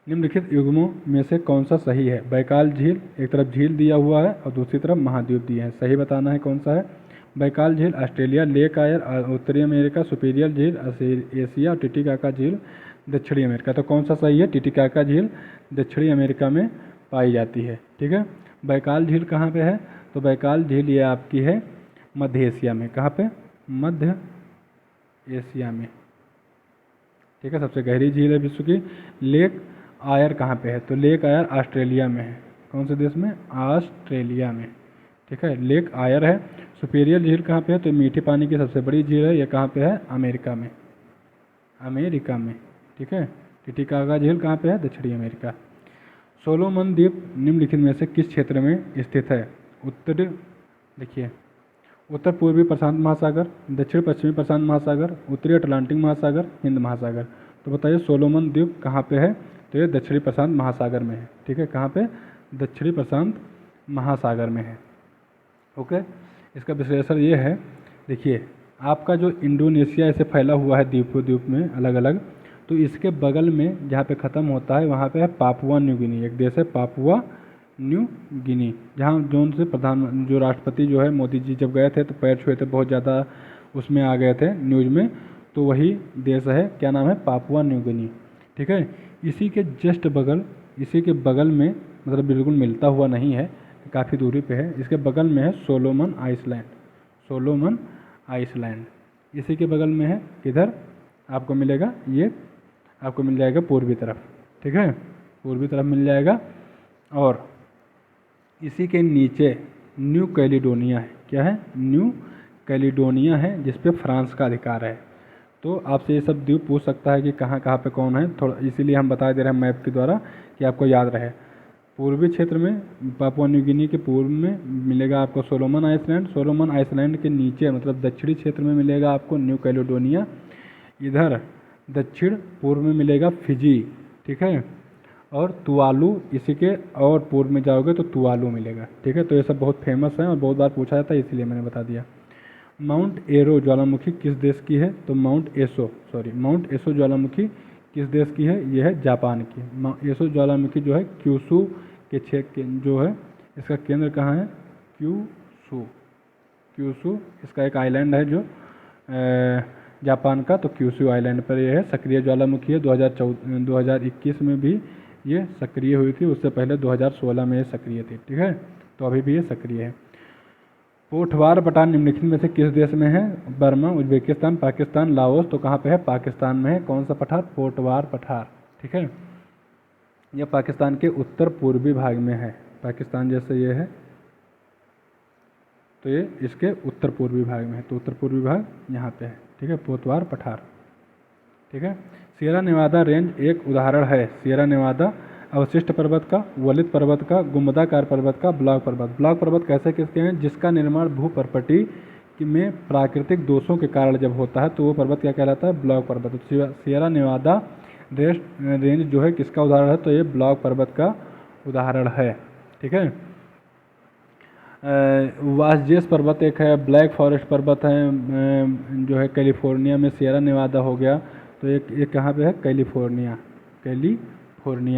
निम्नलिखित युग्मों में से कौन सा सही है? बैकाल झील, एक तरफ झील दिया हुआ है और दूसरी तरफ महाद्वीप दिए हैं, सही बताना है कौन सा है। बैकाल झील ऑस्ट्रेलिया, लेक आयर उत्तरी अमेरिका, सुपीरियर झील एशिया और टिटिकाका झील दक्षिणी अमेरिका। तो कौन सा सही है? टिटिकाका झील दक्षिणी अमेरिका में पाई जाती है। ठीक है, बैकाल झील कहाँ पे है? तो बैकाल झील ये आपकी है मध्य एशिया में। कहाँ पे? मध्य एशिया में। ठीक है, सबसे गहरी झील है विश्व की। लेक आयर कहाँ पे है? तो लेक आयर ऑस्ट्रेलिया में है। कौन से देश में? ऑस्ट्रेलिया में। ठीक है, लेक आयर है। सुपीरियर झील कहाँ पे है? तो मीठे पानी की सबसे बड़ी झील है, ये कहाँ पे है? अमेरिका में। अमेरिका में। ठीक है, टिटिकाका झील कहाँ पे है? दक्षिणी अमेरिका। सोलोमन द्वीप निम्नलिखित में से किस क्षेत्र में स्थित है? उत्तर, देखिए, उत्तर पूर्वी प्रशांत महासागर, दक्षिण पश्चिमी प्रशांत महासागर, उत्तरी अटलांटिक महासागर, हिंद महासागर। तो बताइए सोलोमन द्वीप कहाँ पे है? तो ये दक्षिणी प्रशांत महासागर में है। ठीक है, कहाँ पे? दक्षिणी प्रशांत महासागर में है। ओके, इसका विश्लेषण ये है, देखिए आपका जो इंडोनेशिया ऐसे फैला हुआ है द्वीप में अलग अलग, तो इसके बगल में जहाँ पे ख़त्म होता है वहाँ पे है पापुआ न्यू गिनी। एक देश है पापुआ न्यू गिनी, जहाँ जोन से प्रधान जो राष्ट्रपति जो है मोदी जी जब गए थे तो पैर छुए थे, बहुत ज़्यादा उसमें आ गए थे न्यूज़ में। तो वही देश है, क्या नाम है? Papua New Guinea. ठीक है, इसी के जस्ट बगल, इसी के बगल में, मतलब बिल्कुल मिलता हुआ नहीं है, काफ़ी दूरी पे है, इसके बगल में है सोलोमन आइसलैंड। सोलोमन आइसलैंड इसी के बगल में है। किधर आपको मिलेगा? ये आपको मिल जाएगा पूर्वी तरफ। ठीक है, पूर्वी तरफ मिल जाएगा। और इसी के नीचे न्यू कैलिडोनिया है। क्या है? न्यू कैलिडोनिया है, जिस पे फ्रांस का अधिकार है। तो आपसे ये सब द्वीप पूछ सकता है कि कहाँ कहाँ पे कौन है, थोड़ा इसीलिए हम बता दे रहे हैं मैप के द्वारा कि आपको याद रहे। पूर्वी क्षेत्र में पापुआ न्यू गिनी के पूर्व में मिलेगा आपको सोलोमन आइसलैंड। सोलोमन आइसलैंड के नीचे मतलब दक्षिणी क्षेत्र में मिलेगा आपको न्यू कैलिडोनिया। इधर दक्षिण पूर्व में मिलेगा फिजी। ठीक है, और तुवालू, इसी के और पूर्व में जाओगे तो तुवालू मिलेगा। ठीक है, तो ये सब बहुत फेमस है और बहुत बार पूछा जाता है, इसीलिए मैंने बता दिया। माउंट एरो ज्वालामुखी किस देश की है? तो माउंट एसो ज्वालामुखी किस देश की है? ये है जापान की। एसो ज्वालामुखी जो है क्यूशू के क्षेत्र जो है, इसका केंद्र कहाँ है? क्यूशू इसका एक आइलैंड है जो जापान का, तो क्यूशू आइलैंड पर यह है। सक्रिय ज्वालामुखी है। 2021 में भी ये सक्रिय हुई थी, उससे पहले 2016 में ये सक्रिय थी। ठीक है, तो अभी भी ये सक्रिय है। पोठवार पठार निम्नलिखित में से किस देश में है? Burma, Uzbekistan, Pakistan, Laos. तो कहाँ पे है? पाकिस्तान में है। कौन सा पठार? पोठवार पठार। ठीक है, यह पाकिस्तान के उत्तर पूर्वी भाग में है। पाकिस्तान जैसे ये है तो ये इसके उत्तर पूर्वी भाग में है, तो उत्तर पूर्वी भाग यहाँ पे है। ठीक है, पोठवार पठार। ठीक है, सियरा नेवादा रेंज एक उदाहरण है। सियरा नेवादा अवशिष्ट पर्वत का, वलित पर्वत का, गुंबदाकार पर्वत का, ब्लॉक पर्वत। ब्लॉक पर्वत कैसे किसके हैं? जिसका निर्माण भूपर्पटी में प्राकृतिक दोषों के कारण जब होता है तो वो पर्वत क्या कहलाता है? ब्लॉक पर्वत। तो सियरा नेवादा रेंज जो है किसका उदाहरण है? तो ये ब्लॉक पर्वत का उदाहरण है। ठीक है, वासजेस पर्वत एक है, ब्लैक फॉरेस्ट पर्वत है जो है कैलिफोर्निया में। सियरा नेवादा हो गया, तो एक कहाँ पे है? कैलिफोर्निया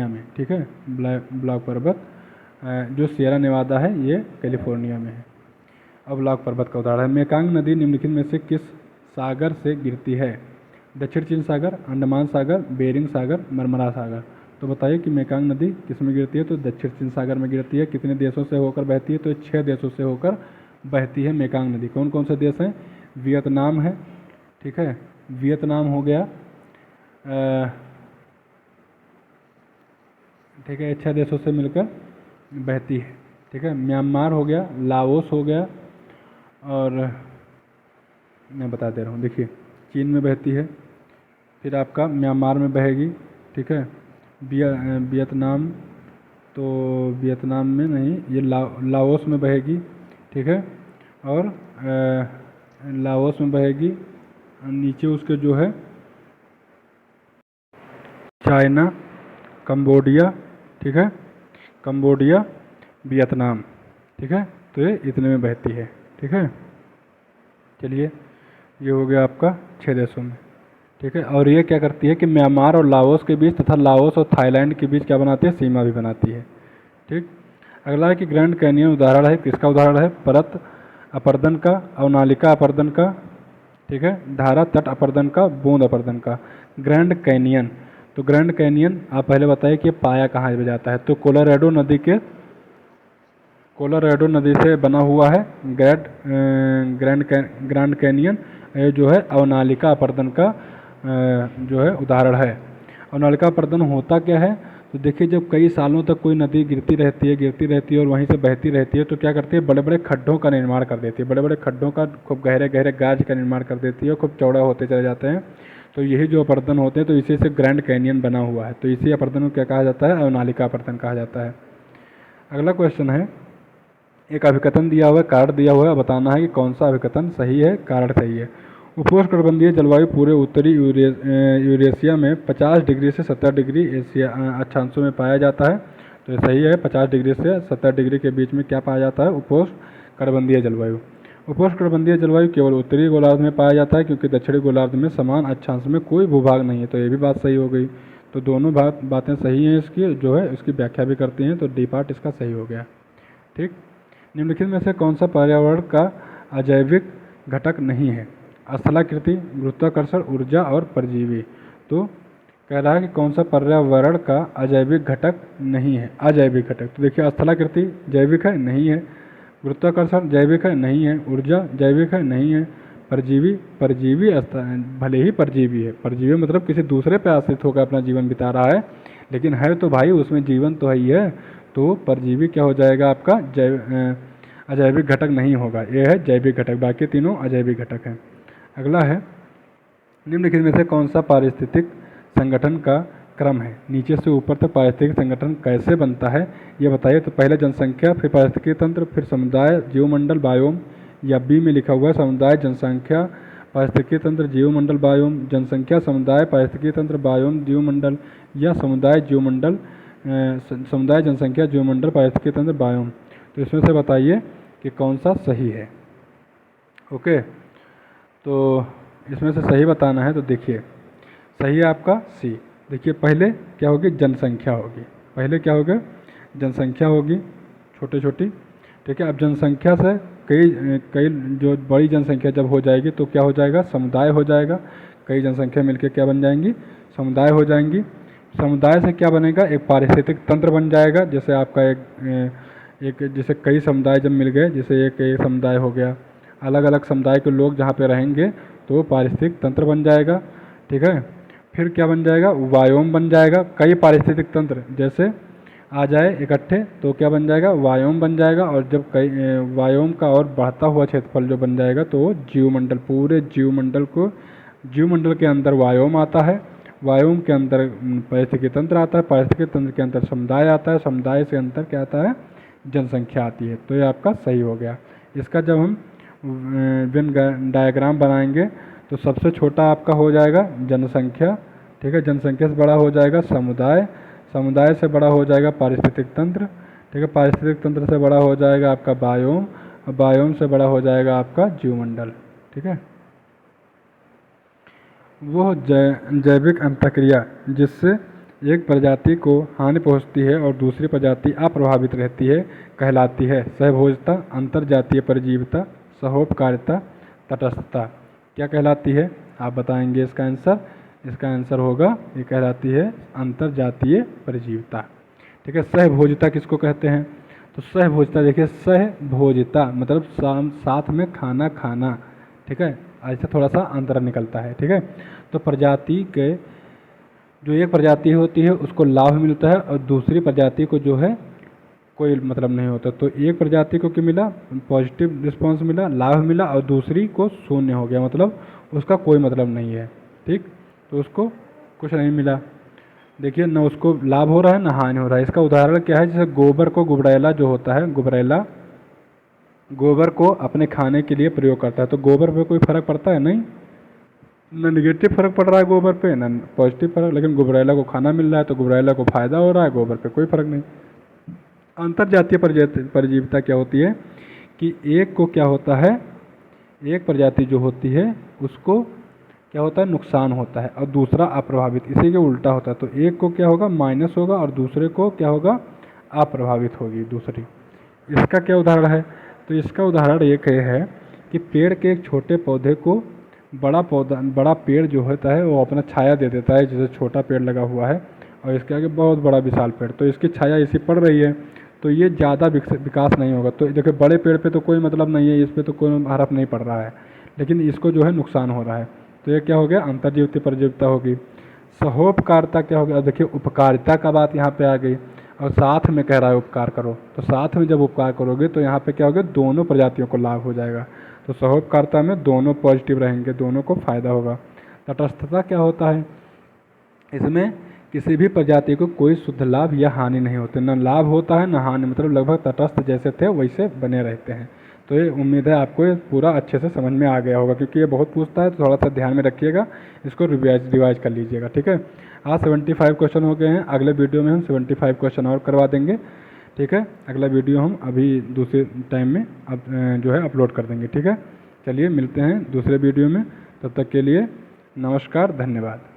में। ठीक है, ब्लॉक पर्वत जो सियरा नेवादा है ये कैलिफोर्निया में है। अब ब्लॉक पर्वत का उदाहरण है। मेकांग नदी निम्नलिखित में से किस सागर से गिरती है? दक्षिण चीन सागर, अंडमान सागर, बेरिंग सागर, मरमरा सागर। तो बताइए कि मेकांग नदी किस में गिरती है? तो दक्षिण चीन सागर में गिरती है। कितने देशों से होकर बहती है? तो 6 देशों से होकर बहती है मेकांग नदी। कौन कौन से देश हैं? वियतनाम है। ठीक है, वियतनाम हो गया। ठीक है, 6 देशों से मिलकर बहती है। ठीक है, म्यांमार हो गया, लाओस हो गया, और मैं बता दे रहा हूँ, देखिए चीन में बहती है, फिर आपका म्यांमार में बहेगी। ठीक है, वियतनाम, तो वियतनाम में नहीं, ये लाओस में बहेगी। ठीक है, और लाओस में बहेगी। नीचे उसके जो है चाइना, कंबोडिया। ठीक है, कंबोडिया, वियतनाम। ठीक है, तो ये इतने में बहती है। ठीक है, चलिए, ये हो गया आपका 6 देशों में, ठीक है। और ये क्या करती है कि म्यांमार और लाओस के बीच तथा लाओस और थाईलैंड के बीच क्या बनाती है, सीमा भी बनाती है, ठीक। अगला है कि ग्रैंड कैनियन उदाहरण है, किसका उदाहरण है, परत अपर्दन का, अवनालिका अपर्दन का, ठीक है, धारा तट अपर्दन का, बूंद अपर्दन का। ग्रैंड कैनियन, तो ग्रैंड कैनियन आप पहले बताइए कि पाया कहाँ पे जाता है, तो कोलोराडो नदी से बना हुआ है ग्रैंड कैनियन। ये जो है अवनालिका अपर्दन का जो है उदाहरण है। अवनालिका अपर्दन होता क्या है, तो देखिए जब कई सालों तक कोई नदी गिरती रहती है और वहीं से बहती रहती है, तो क्या करती है, बड़े बड़े खड्डों का निर्माण कर देती है, बड़े बड़े खड्डों का, खूब गहरे गहरे गाज का निर्माण कर देती है, खूब चौड़ा होते चले जाते हैं। तो यही जो अपर्दन होते हैं, तो इसी से ग्रैंड कैनियन बना हुआ है, तो इसी अपर्दन को क्या कहा जाता है, अवनालिका अपर्दन कहा जाता है। अगला क्वेश्चन है, एक अभिकथन दिया हुआ है, कारण दिया हुआ है, बताना है कि कौन सा अभिकथन सही है, कारण सही है। उपोष्णकटिबंधीय जलवायु पूरे उत्तरी यूरेशिया में 50 डिग्री से 70 डिग्री एशिया अक्षांशों में पाया जाता है, तो ये सही है। 50 डिग्री से 70 डिग्री के बीच में क्या पाया जाता है, उपोष्णकटिबंधीय जलवायु। उपोष्णकटिबंधीय जलवायु केवल उत्तरी गोलार्ध में पाया जाता है, क्योंकि दक्षिणी गोलार्ध में समान अक्षांश में कोई भूभाग नहीं है, तो ये भी बात सही हो गई। तो दोनों बातें सही हैं इसकी, जो है इसकी व्याख्या भी करती हैं, तो डी पार्ट इसका सही हो गया, ठीक। निम्नलिखित में से कौन सा पर्यावरण का अजैविक घटक नहीं है, स्थलाकृति, गुरुत्वाकर्षण, ऊर्जा और परजीवी। तो कह रहा है कि कौन सा पर्यावरण का अजैविक घटक नहीं है, अजैविक घटक। तो देखिए स्थलाकृति जैविक है, नहीं है। गुरुत्वाकर्षण जैविक है, नहीं है। ऊर्जा जैविक है, नहीं है। परजीवी, परजीवी भले ही परजीवी है, परजीवी मतलब किसी दूसरे पे आश्रित होकर अपना जीवन बिता रहा है, लेकिन है तो भाई उसमें जीवन तो है ही है, तो परजीवी क्या हो जाएगा आपका, अजैविक घटक नहीं होगा, ये है जैविक घटक, बाकी तीनों अजैविक घटक हैं। अगला है, निम्नलिखित में से कौन सा पारिस्थितिक संगठन का क्रम है, नीचे से ऊपर तक पारिस्थितिक संगठन कैसे बनता है ये बताइए। तो पहले जनसंख्या, फिर पारिस्थितिकी तंत्र, फिर समुदाय, जीवमंडल, बायोम, या बी में लिखा हुआ है समुदाय, जनसंख्या, पारिस्थितिकी तंत्र, जीवमंडल, बायोम, जनसंख्या, समुदाय, पारिस्थितिकी तंत्र, बायोम, जीवमंडल, या समुदाय, जीवमंडल, समुदाय, जनसंख्या, जीवमंडल, पारिस्थितिकी तंत्र, बायोम। तो इसमें से बताइए कि कौन सा सही है। ओके, तो इसमें से सही बताना है, तो देखिए सही है आपका सी। देखिए पहले क्या होगी, जनसंख्या होगी, पहले क्या होगा, जनसंख्या होगी छोटी छोटी, ठीक है। अब जनसंख्या से कई कई जो बड़ी जनसंख्या जब हो जाएगी तो क्या हो जाएगा, समुदाय हो जाएगा। कई जनसंख्या मिलकर क्या बन जाएंगी, समुदाय हो जाएंगी। समुदाय से क्या बनेगा, एक पारिस्थितिक तंत्र बन जाएगा। जैसे आपका एक जैसे कई समुदाय जब मिल गए, जैसे एक समुदाय हो गया, अलग अलग समुदाय के लोग जहाँ पे रहेंगे तो पारिस्थितिक तंत्र बन जाएगा, ठीक है। फिर क्या बन जाएगा, वायोम बन जाएगा। कई पारिस्थितिक तंत्र जैसे आ जाए इकट्ठे तो क्या बन जाएगा, वायोम बन जाएगा। और जब कई वायोम का और बढ़ता हुआ क्षेत्रफल जो बन जाएगा तो जीवमंडल, पूरे जीवमंडल के अंदर वायोम आता है, वायोम के अंदर पारिस्थितिकी तंत्र आता है, पारिस्थितिकी तंत्र के अंदर समुदाय आता है, समुदाय से अंदर क्या आता है, जनसंख्या आती है। तो ये आपका सही हो गया। इसका जब हम वेन डायग्राम बनाएंगे तो सबसे छोटा आपका हो जाएगा जनसंख्या, ठीक है, जनसंख्या से बड़ा हो जाएगा समुदाय, समुदाय से बड़ा हो जाएगा पारिस्थितिक तंत्र, ठीक है, पारिस्थितिक तंत्र से बड़ा हो जाएगा आपका बायोम, और बायोम से बड़ा हो जाएगा आपका जीवमंडल, ठीक है। वो जैविक अंतःक्रिया जिससे एक प्रजाति को हानि पहुंचती है और दूसरी प्रजाति अप्रभावित रहती है कहलाती है सहभोजता, अंतरजातीय परजीविता, सहोपकारिता, तटस्थता। क्या कहलाती है, आप बताएंगे इसका आंसर। इसका आंसर होगा, ये कहलाती है अंतरजातीय परजीविता, ठीक है। सहभोजिता किसको कहते हैं, तो सहभोजिता देखिए, सहभोजिता मतलब साथ में खाना खाना, ठीक है, ऐसे थोड़ा सा अंतर निकलता है, ठीक है। तो प्रजाति के जो एक प्रजाति होती है उसको लाभ मिलता है और दूसरी प्रजाति को जो है कोई मतलब नहीं होता। तो एक प्रजाति को क्या मिला, पॉजिटिव रिस्पांस मिला, लाभ मिला, और दूसरी को शून्य हो गया, मतलब उसका कोई मतलब नहीं है, ठीक, तो उसको कुछ नहीं मिला। देखिए न उसको लाभ हो रहा है न हानि हो रहा है। इसका उदाहरण क्या है, जैसे गोबर को गुबरैला जो होता है, गुबरैला गोबर को अपने खाने के लिए प्रयोग करता है, तो गोबर पे कोई फर्क पड़ता है, नहीं, न निगेटिव फर्क पड़ रहा है गोबर पे, न पॉजिटिव फर्क। लेकिन गुबरैला को खाना मिल रहा है तो गुबरैला को फायदा हो रहा है, गोबर पे कोई फर्क नहीं। अंतरजातीय परजीविता क्या होती है कि एक को क्या होता है एक प्रजाति जो होती है उसको क्या होता है, नुकसान होता है, और दूसरा अप्रभावित, इसी के उल्टा होता है। तो एक को क्या होगा, माइनस होगा, और दूसरे को क्या होगा, अप्रभावित होगी दूसरी। इसका क्या उदाहरण है, तो इसका उदाहरण एक ये है कि पेड़ के एक छोटे पौधे को बड़ा पेड़ जो होता है वो अपना छाया दे देता है, जैसे छोटा पेड़ लगा हुआ है और इसके आगे बहुत बड़ा विशाल पेड़, तो इसकी छाया इसी पड़ रही है, तो ये ज़्यादा विकास नहीं होगा। तो देखिए बड़े पेड़ पे तो कोई मतलब नहीं है, इस पर तो कोई हरफ नहीं पड़ रहा है, लेकिन इसको जो है नुकसान हो रहा है। तो ये क्या हो गया, अंतर्जीविता परजीविता होगी। सहोपकारिता क्या हो गया, देखिए उपकारिता का बात यहाँ पे आ गई, और साथ में कह रहा है उपकार करो, तो साथ में जब उपकार करोगे तो यहाँ पे क्या होगा, दोनों प्रजातियों को लाभ हो जाएगा। तो सहोपकारिता में दोनों पॉजिटिव रहेंगे, दोनों को फायदा होगा। तटस्थता क्या होता है, इसमें किसी भी प्रजाति को कोई शुद्ध लाभ या हानि नहीं होती, न लाभ होता है न हानि, मतलब लगभग तटस्थ जैसे थे वैसे बने रहते हैं। तो ये उम्मीद है आपको ये पूरा अच्छे से समझ में आ गया होगा, क्योंकि ये बहुत पूछता है, तो थोड़ा सा ध्यान में रखिएगा, इसको रिवाइज कर लीजिएगा, ठीक है। आज 75 क्वेश्चन हो गए हैं, अगले वीडियो में हम 75 क्वेश्चन और करवा देंगे, ठीक है। अगला वीडियो हम अभी दूसरे टाइम में अब जो है अपलोड कर देंगे, ठीक है। चलिए मिलते हैं दूसरे वीडियो में, तब तक के लिए नमस्कार, धन्यवाद।